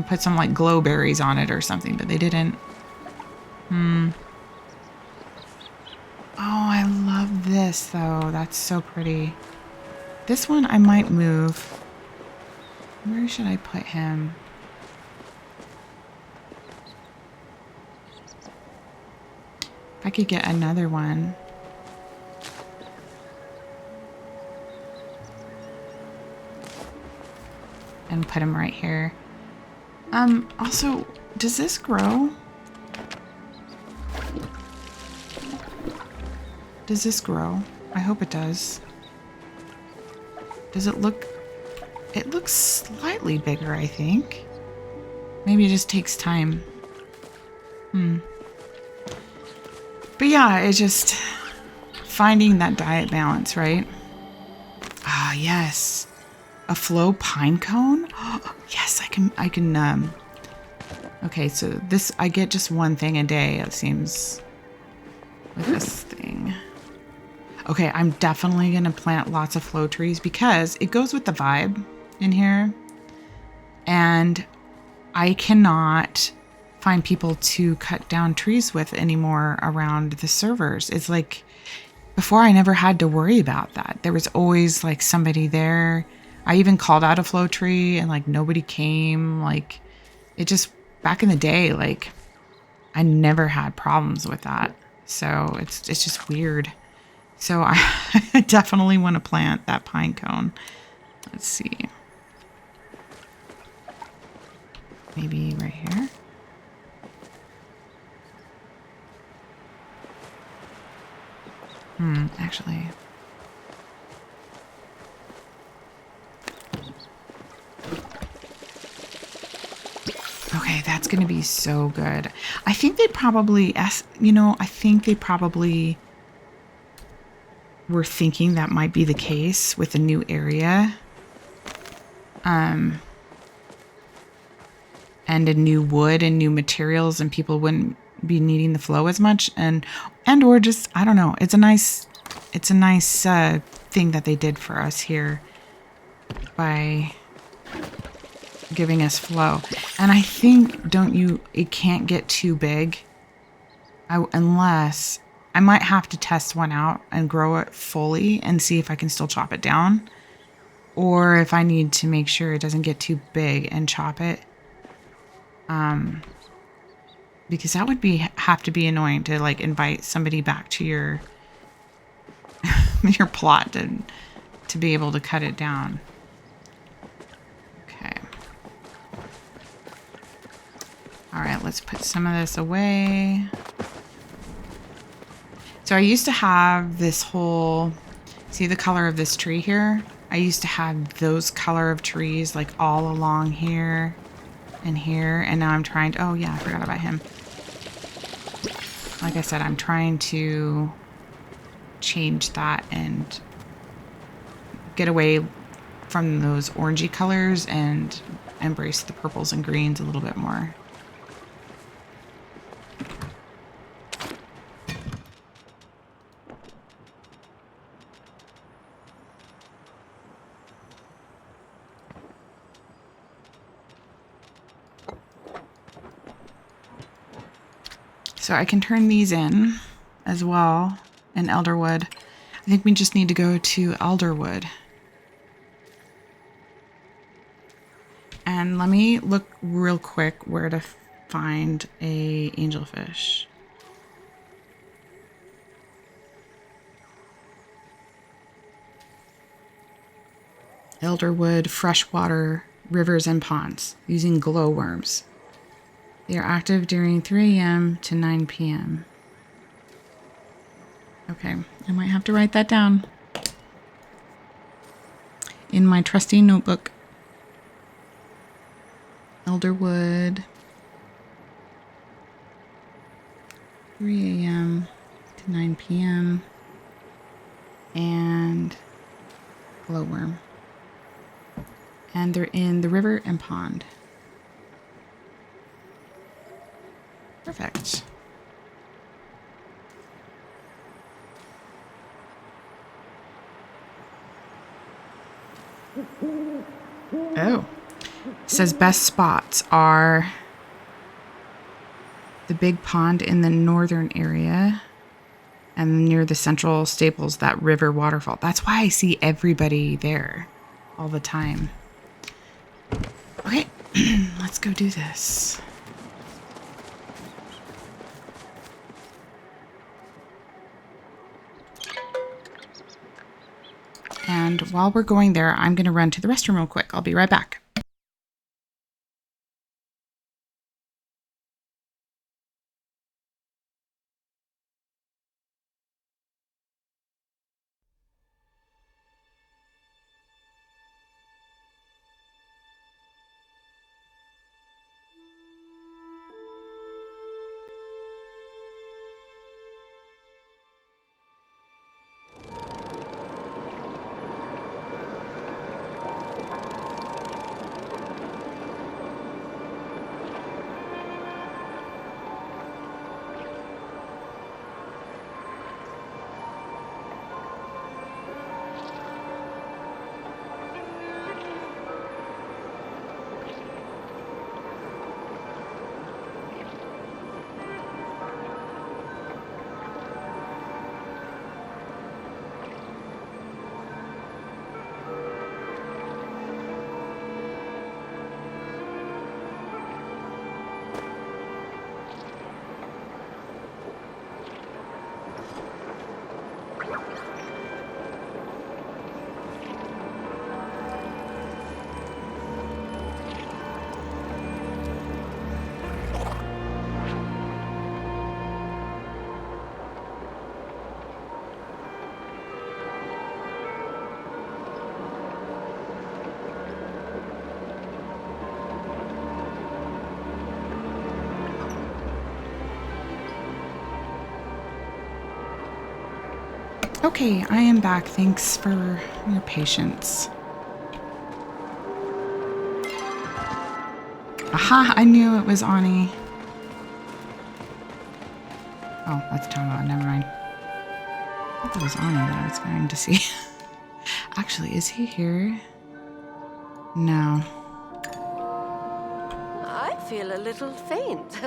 Put some like glow berries on it or something, but they didn't. Oh, I love this though. That's so pretty. This one I might move. Where should I put him? If I could get another one. And and put them right here. Also, does this grow? Does this grow? I hope it does. Does it look... It looks slightly bigger, I think. Maybe it just takes time. But yeah, it's just finding that diet balance, right? Ah, yes. A flow pine cone? Oh, yes, I can, okay, so this, I get just one thing a day, it seems, with this thing. Okay, I'm definitely gonna plant lots of flow trees because it goes with the vibe in here. And I cannot find people to cut down trees with anymore around the servers. It's like, before I never had to worry about that. There was always like somebody there. I even called out a flow tree and like nobody came. Like it just, back in the day, like I never had problems with that. So it's just weird. So I definitely want to plant that pine cone. Let's see. Maybe right here. Actually. Okay, that's going to be so good. I think they probably, I think they probably were thinking that might be the case with a new area. And a new wood and new materials, and people wouldn't be needing the flow as much, and or just, I don't know. It's a nice thing that they did for us here by giving us flow. And I think, it can't get too big unless I might have to test one out and grow it fully and see if I can still chop it down, or if I need to make sure it doesn't get too big and chop it. Because that would have to be annoying to like invite somebody back to your your plot to be able to cut it down. Okay. All right, let's put some of this away. So I used to have this whole, see the color of this tree here? I used to have those color of trees like all along here and here, and now I'm trying to, oh yeah, I forgot about him. Like I said, I'm trying to change that and get away from those orangey colors and embrace the purples and greens a little bit more. So I can turn these in as well in Elderwood. I think we just need to go to Elderwood. And let me look real quick where to find a angelfish. Elderwood, freshwater, rivers and ponds using glowworms. They are active during 3 a.m. to 9 p.m. Okay, I might have to write that down in my trusty notebook. Elderwood, 3 a.m. to 9 p.m. and glowworm. And they're in the river and pond. Perfect. Oh. It says best spots are the big pond in the northern area and near the central stables, that river waterfall. That's why I see everybody there all the time. Okay, let's go do this. And while we're going there, I'm going to run to the restroom real quick. I'll be right back. Okay, I am back. Thanks for your patience. Aha, I knew it was Ani. Oh, that's Tama. Never mind. I thought it was Ani that I was going to see. Actually, is he here? No. I feel a little faint.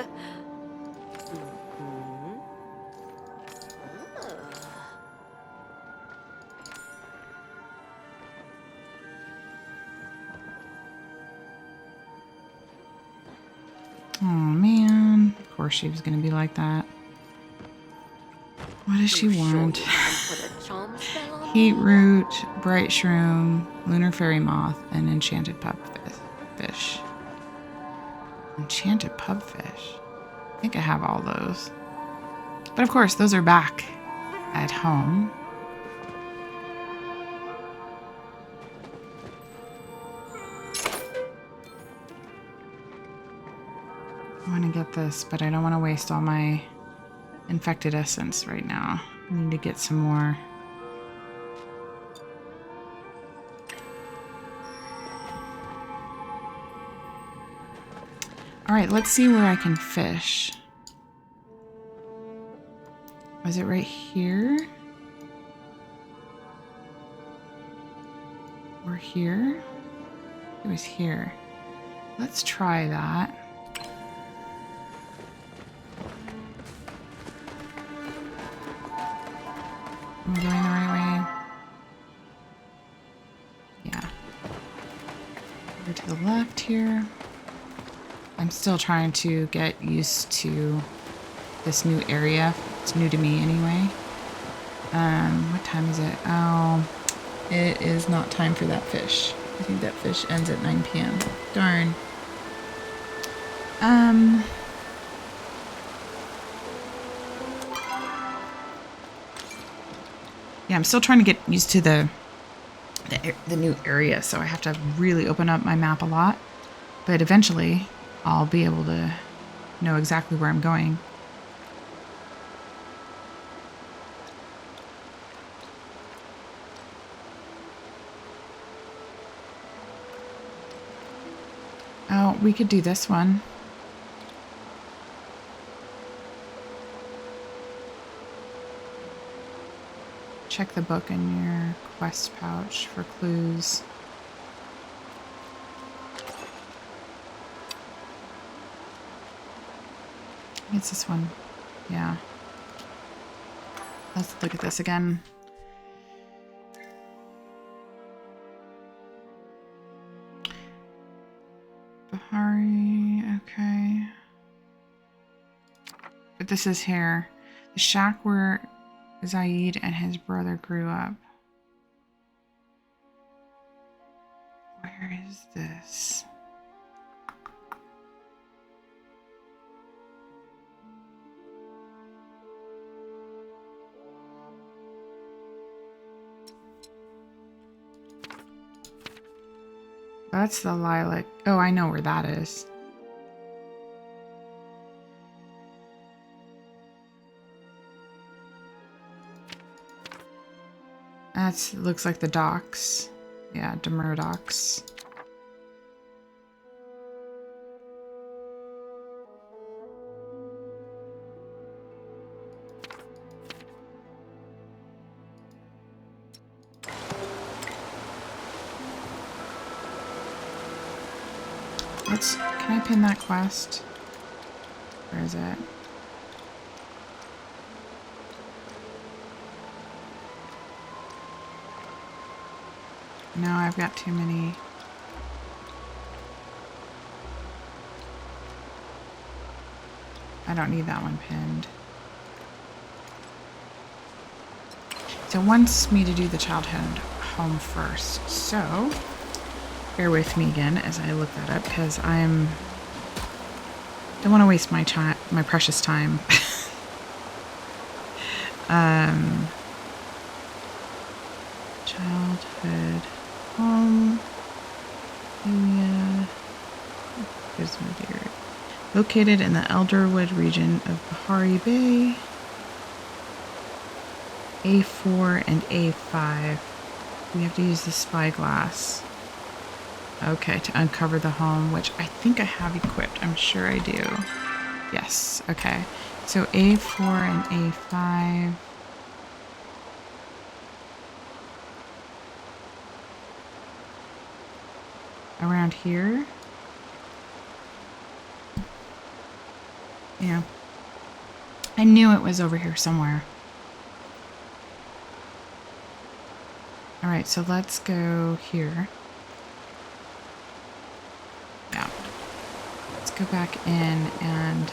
Oh, man. Of course she was going to be like that. What does she want? Put a charm spell on Heat me? root, bright shroom, lunar fairy moth, and enchanted pupfish. Enchanted pupfish. I think I have all those. But of course, those are back at home. I want to get this, but I don't want to waste all my infected essence right now. I need to get some more. All right, let's see where I can fish. Was it right here? Or here? It was here. Let's try that. Am I going the right way? Yeah. Over to the left here. I'm still trying to get used to this new area. It's new to me anyway. What time is it? Oh, it is not time for that fish. I think that fish ends at 9 p.m. Darn. Yeah, I'm still trying to get used to the new area, so I have to really open up my map a lot. But eventually, I'll be able to know exactly where I'm going. Oh, we could do this one. Check the book in your quest pouch for clues. It's this one. Yeah. Let's look at this again. Bahari, okay. But this is here. The shack where Zaid and his brother grew up. Where is this? That's the lilac. Oh, I know where that is. That's looks like the docks. Yeah, Demur docks. Can I pin that quest? Where is it? No, I've got too many. I don't need that one pinned. So it wants me to do the childhood home first. So bear with me again as I look that up because don't want to waste my precious time. Childhood home. Palia. Located in the Elderwood region of Bahari Bay. A4 and A5. We have to use the spyglass. Okay, to uncover the home, which I think I have equipped. I'm sure I do. Yes, okay. So A4 and A5. Around here. Yeah. I knew it was over here somewhere. Alright, so let's go here. Yeah. Let's go back in and...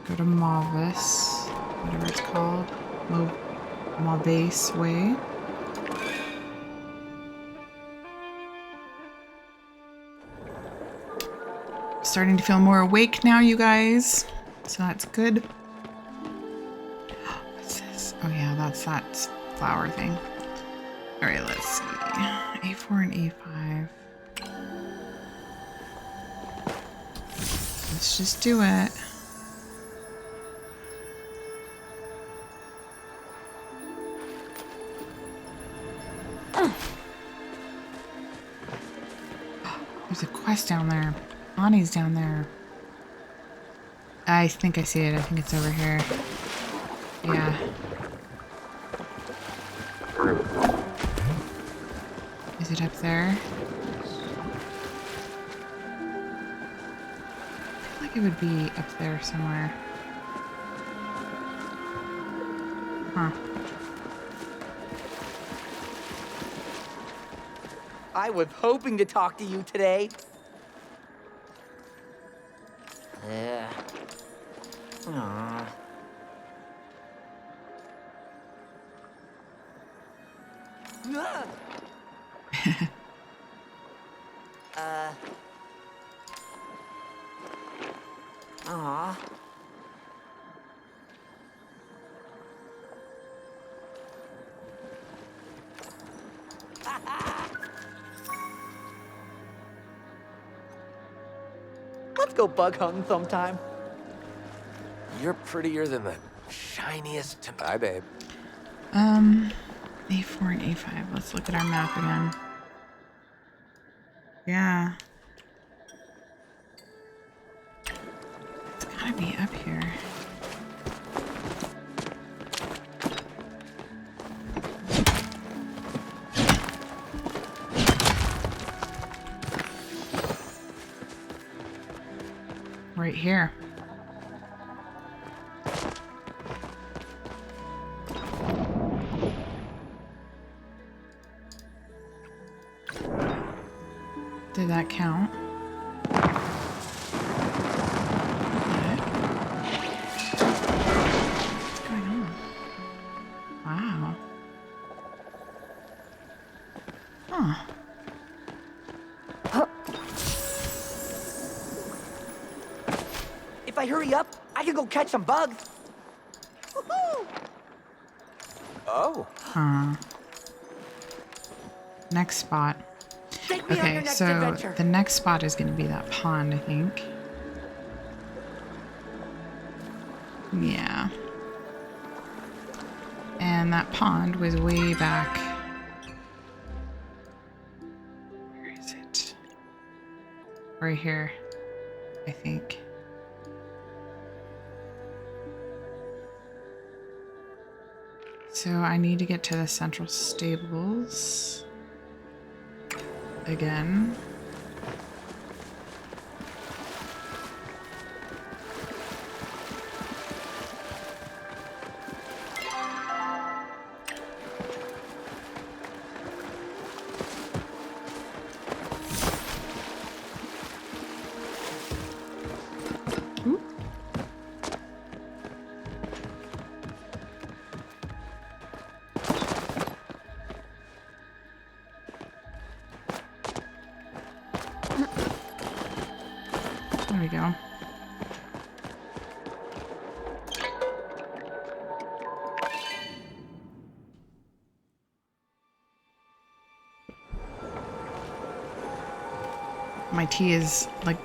go to Malvis, whatever it's called. Malvis Way. Starting to feel more awake now, you guys. So that's good. What's this? Oh yeah, that's that flower thing. All right, let's see. A4 and A5. Let's just do it. There's a quest down there. Bonnie's down there. I think I see it. I think it's over here. Yeah. Is it up there? I feel like it would be up there somewhere. Huh. I was hoping to talk to you today. Yeah. Aww. Aw. Let's go bug hunting sometime. You're prettier than the shiniest. Bye, babe. A4 and A5. Let's look at our map again. Yeah. It's gotta be up here. Right here. Did that count? What's going on? Wow. Huh. If I hurry up, I can go catch some bugs. Woohoo! Oh. Huh. Next spot. Take me on your Okay, next so adventure. the next spot is going to be that pond, I think. Yeah. And that pond was way back. Where is it? Right here, I think. So I need to get to the central stables. Again. Ooh. There we go. My tea is like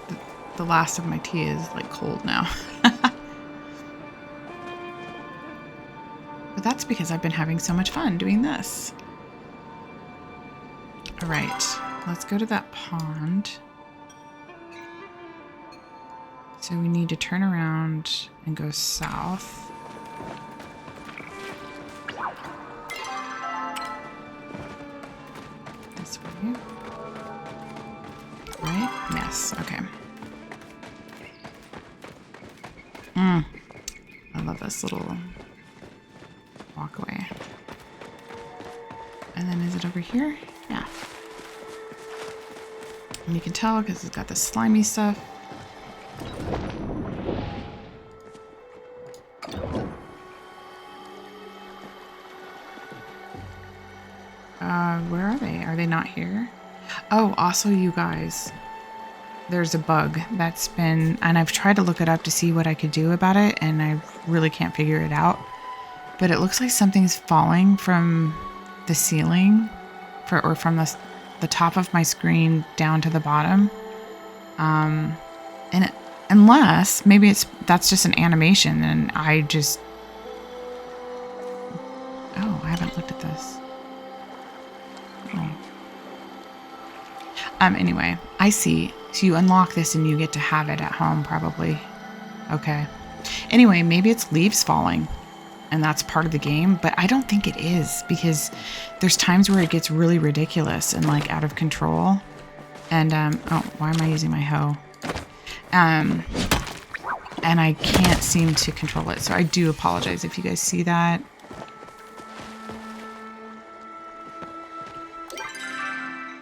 the last of my tea is like cold now. But that's because I've been having so much fun doing this. All right, let's go to that pond. So we need to turn around and go south. This way. Right? Yes, okay. I love this little walkway. And then is it over here? Yeah. And you can tell because it's got the slimy stuff. Where are they? Are they not here? Oh, also you guys, there's a bug that's been, and I've tried to look it up to see what I could do about it, and I really can't figure it out. But it looks like something's falling from the ceiling, or from the top of my screen down to the bottom. Unless maybe that's just an animation, and I just. Oh, I haven't looked at this. Oh. Anyway, I see. So you unlock this and you get to have it at home, probably. Okay. Anyway, maybe it's leaves falling and that's part of the game, but I don't think it is because there's times where it gets really ridiculous and like out of control. And, oh, why am I using my hoe? And I can't seem to control it. So I do apologize if you guys see that.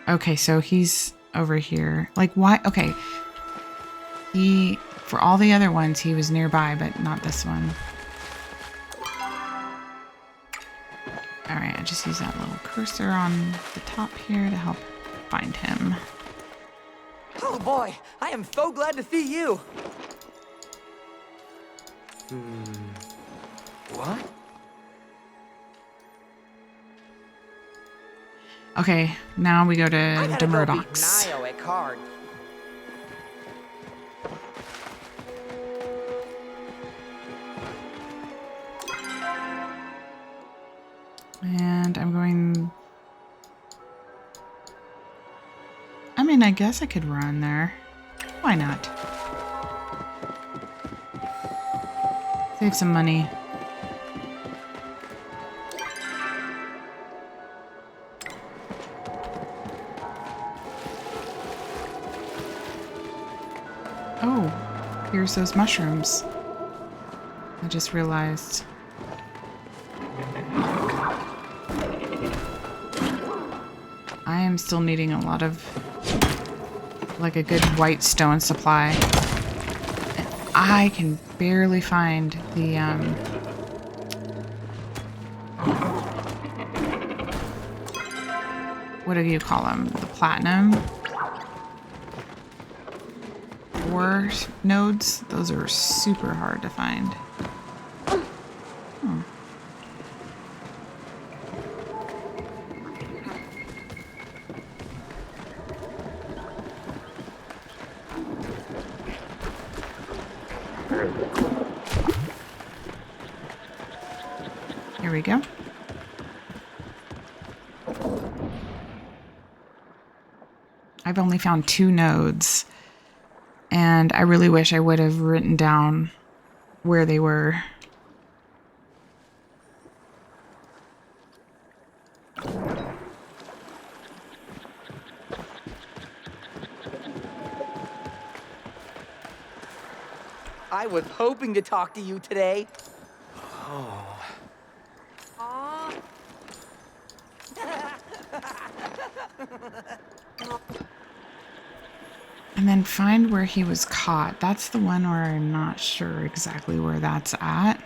Okay, so he's over here. Like, why? Okay. For all the other ones, he was nearby, but not this one. All right, I just use that little cursor on the top here to help find him. Oh boy, I am so glad to see you. What? Okay, now we go to I gotta go beat Demurdox. Nio at cards. And I'm going... I mean, I guess I could run there. Why not? Save some money. Oh, here's those mushrooms. I just realized. I am still needing a lot of, like, a good white stone supply. And I can barely find the, what do you call them? The platinum ore nodes. Those are super hard to find. Here we go. I've only found 2 nodes, and I really wish I would have written down where they were. I was hoping to talk to you today. And then find where he was caught. That's the one where I'm not sure exactly where that's at.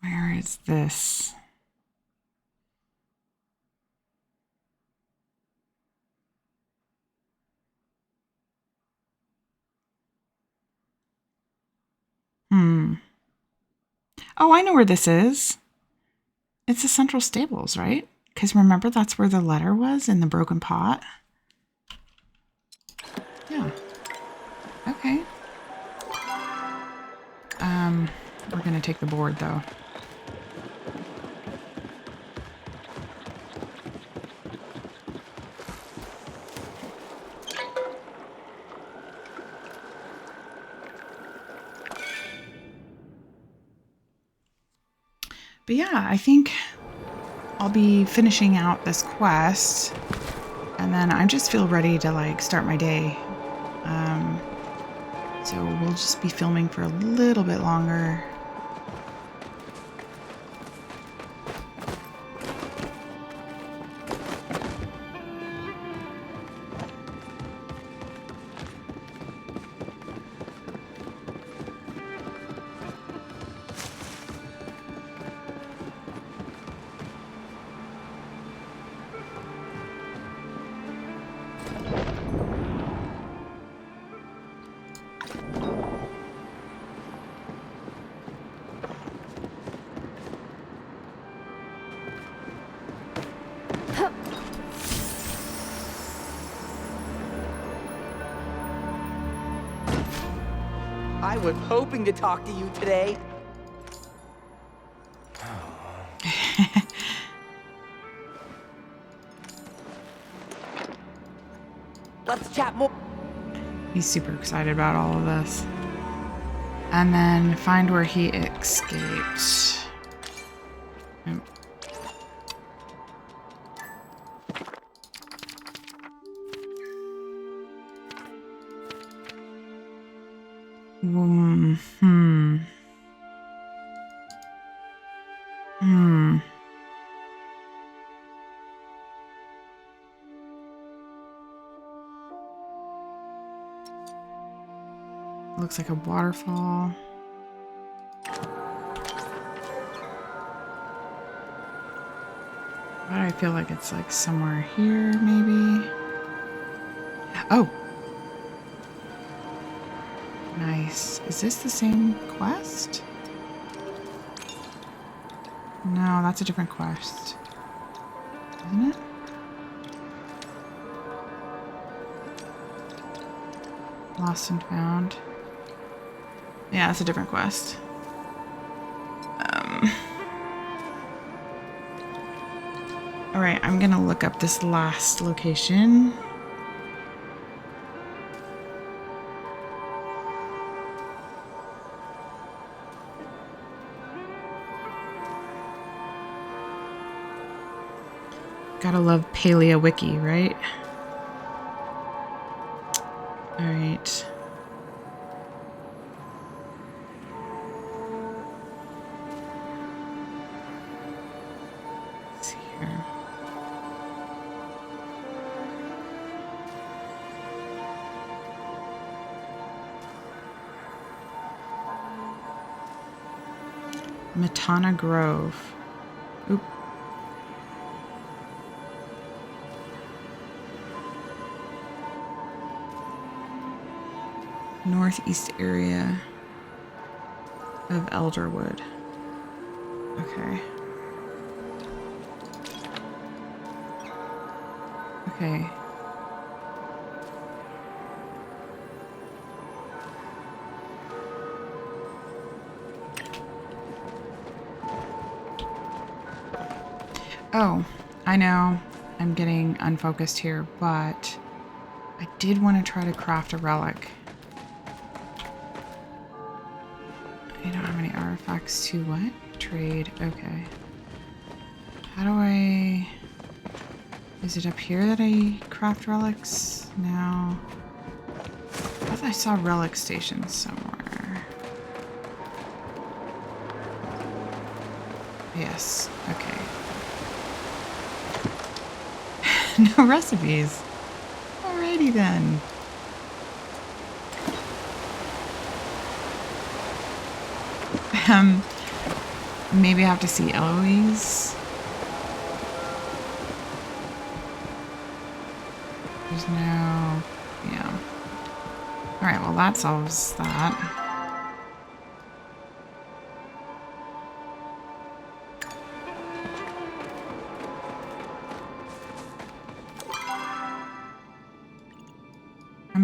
Where is this? Oh, I know where this is. It's the central stables, right? Because remember, that's where the letter was in the broken pot. Yeah. Okay. We're gonna take the board though. But yeah, I think I'll be finishing out this quest, and then I just feel ready to like start my day. So we'll just be filming for a little bit longer. I was hoping to talk to you today. Let's chat more. He's super excited about all of this. And then find where he escaped. Looks like a waterfall. Why do I feel like it's like somewhere here, maybe? Oh! Nice. Is this the same quest? No, that's a different quest. Isn't it? Lost and found. Yeah, it's a different quest. Alright, I'm gonna look up this last location. Gotta love Palia Wiki, right? Alright. Let's see here. Matana Grove. Oop. Northeast area of Elderwood. Okay. Okay. Oh, I know I'm getting unfocused here, but I did want to try to craft a relic. I don't have any artifacts to what? Trade. Okay. How do I... Is it up here that I craft relics? No. I thought I saw relic stations somewhere. Yes. Okay. No recipes. Alrighty then. Maybe I have to see Eloise. There's no... Yeah. Alright, well that solves that.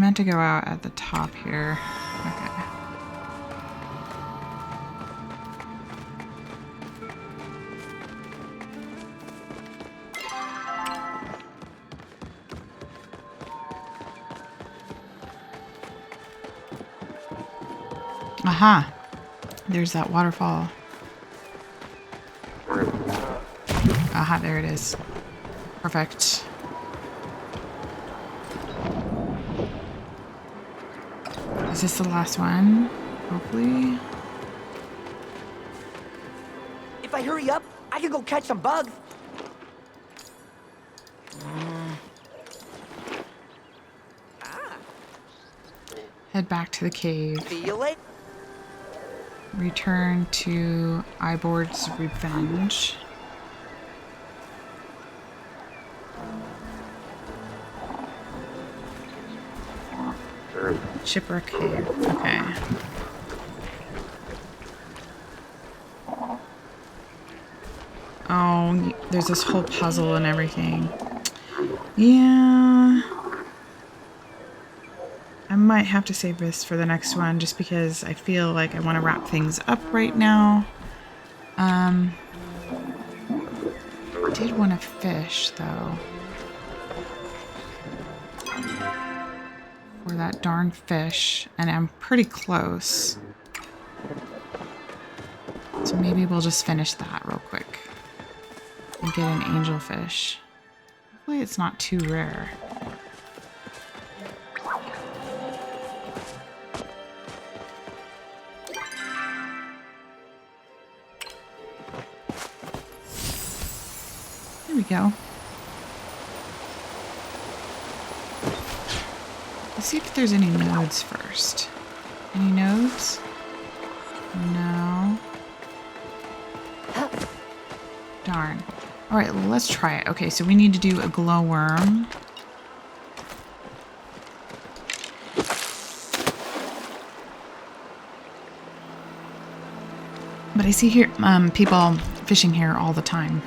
meant to go out at the top here. Okay. Aha! There's that waterfall. Aha, there it is. Perfect. Is this the last one? Hopefully. If I hurry up, I can go catch some bugs. Head back to the cave. See you later. Return to Ibor's Revenge. Shipwreck Cave. Okay. Oh, there's this whole puzzle and everything. Yeah. I might have to save this for the next one just because I feel like I want to wrap things up right now. I did want to fish though. For that darn fish, and I'm pretty close. So maybe we'll just finish that real quick and get an angelfish. Hopefully it's not too rare. There we go. Let's see if there's any nodes first. Any nodes? No. Darn. Alright, let's try it. Okay, so we need to do a glowworm. But I see here people fishing here all the time.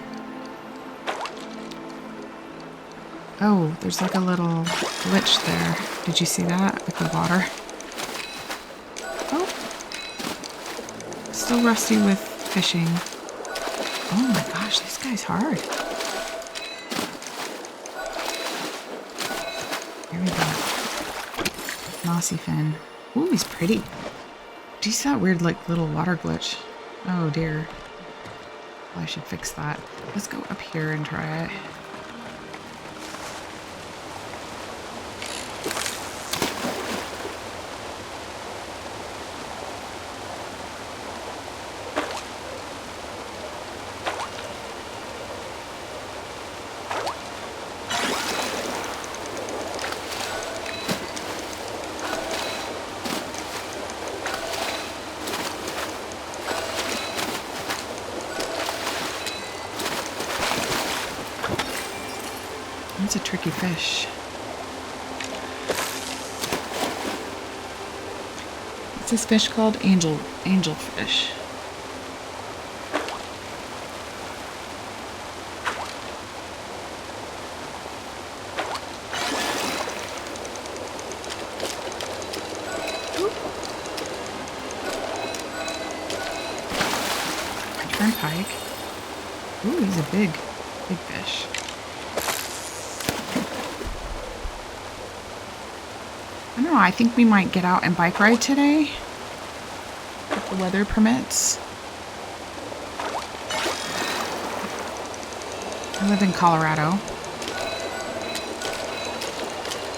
Oh, there's like a little glitch there. Did you see that with the water? Oh. Still rusty with fishing. Oh my gosh, this guy's hard. Here we go. Mossy fin. Ooh, he's pretty. Do you see that weird like little water glitch? Oh dear. Well, I should fix that. Let's go up here and try it. That's a tricky fish. What's this fish called? Angelfish. Turnpike. Ooh, he's a big fish. I don't know, I think we might get out and bike ride today, if the weather permits. I live in Colorado,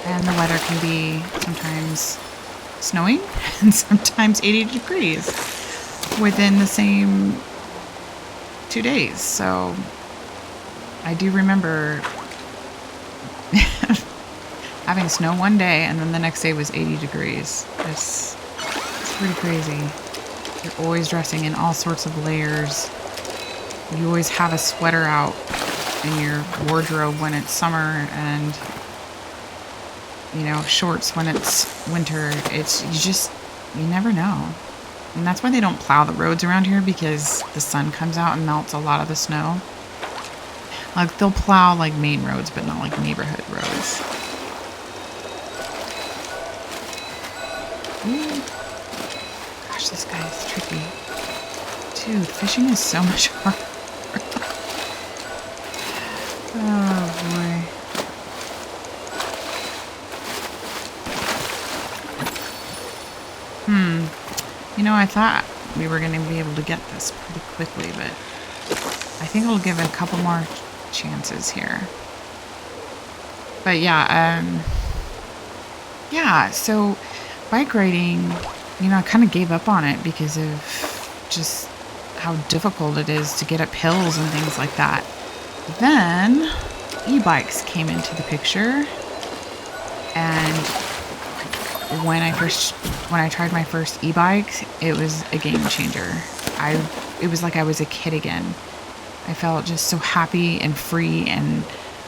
and the weather can be sometimes snowing and sometimes 80 degrees within the same 2 days. So I do remember having snow one day and then the next day was 80 degrees. It's pretty crazy. You're always dressing in all sorts of layers. You always have a sweater out in your wardrobe when it's summer and, you know, shorts when it's winter. You never know. And that's why they don't plow the roads around here, because the sun comes out and melts a lot of the snow. Like, they'll plow like main roads, but not like neighborhood roads. Ooh. Gosh, this guy is tricky. Dude, fishing is so much harder. Oh boy. You know, I thought we were going to be able to get this pretty quickly, but I think I'll give it a couple more chances here. But yeah, so bike riding, you know, I kind of gave up on it because of just how difficult it is to get up hills and things like that. Then e-bikes came into the picture, and when I tried my first e-bike, it was a game changer. It was like I was a kid again. I felt just so happy and free, and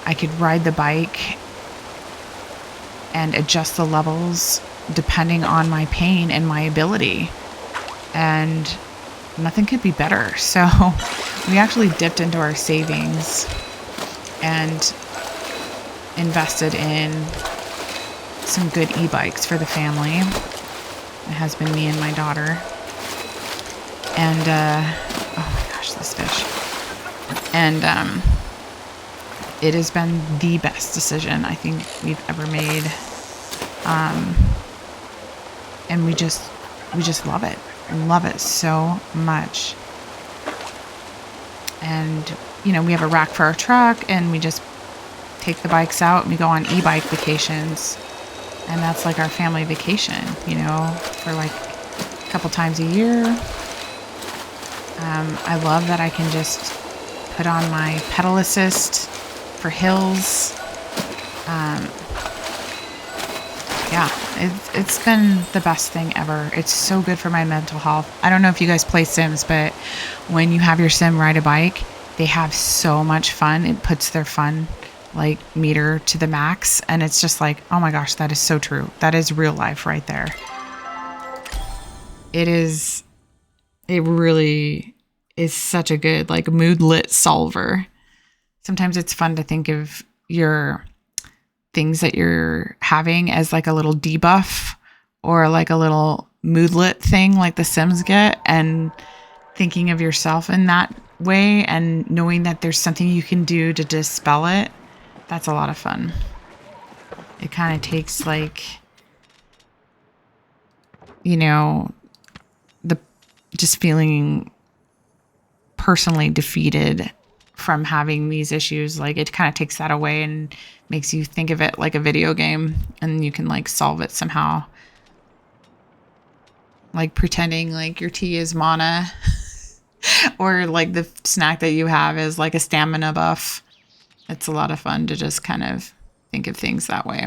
I could ride the bike and adjust the levels depending on my pain and my ability. And nothing could be better. So we actually dipped into our savings and invested in some good e-bikes for the family. My husband, me, and my daughter. And oh my gosh, this fish. And it has been the best decision I think we've ever made. And we just love it. Love it so much. And you know, we have a rack for our truck, and we just take the bikes out and we go on e-bike vacations. And that's like our family vacation, you know, for like a couple times a year. I love that I can just put on my pedal assist for hills. Yeah, it's been the best thing ever. It's so good for my mental health. I don't know if you guys play Sims, but when you have your Sim ride a bike, they have so much fun. It puts their fun like meter to the max, and it's just like, oh my gosh, that is so true. That is real life right there. It really is such a good like mood lit solver. Sometimes it's fun to think of your things that you're having as like a little debuff or like a little moodlet thing like the Sims get, and thinking of yourself in that way and knowing that there's something you can do to dispel it. That's a lot of fun. It kind of takes like, you know, the just feeling personally defeated from having these issues. Like it kind of takes that away and makes you think of it like a video game, and you can like solve it somehow. Like pretending like your tea is mana or like the snack that you have is like a stamina buff. It's a lot of fun to just kind of think of things that way.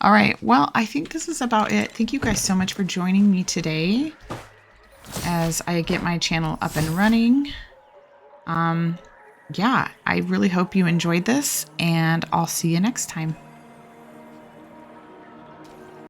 All right. Well, I think this is about it. Thank you guys so much for joining me today as I get my channel up and running. Yeah, I really hope you enjoyed this, and I'll see you next time.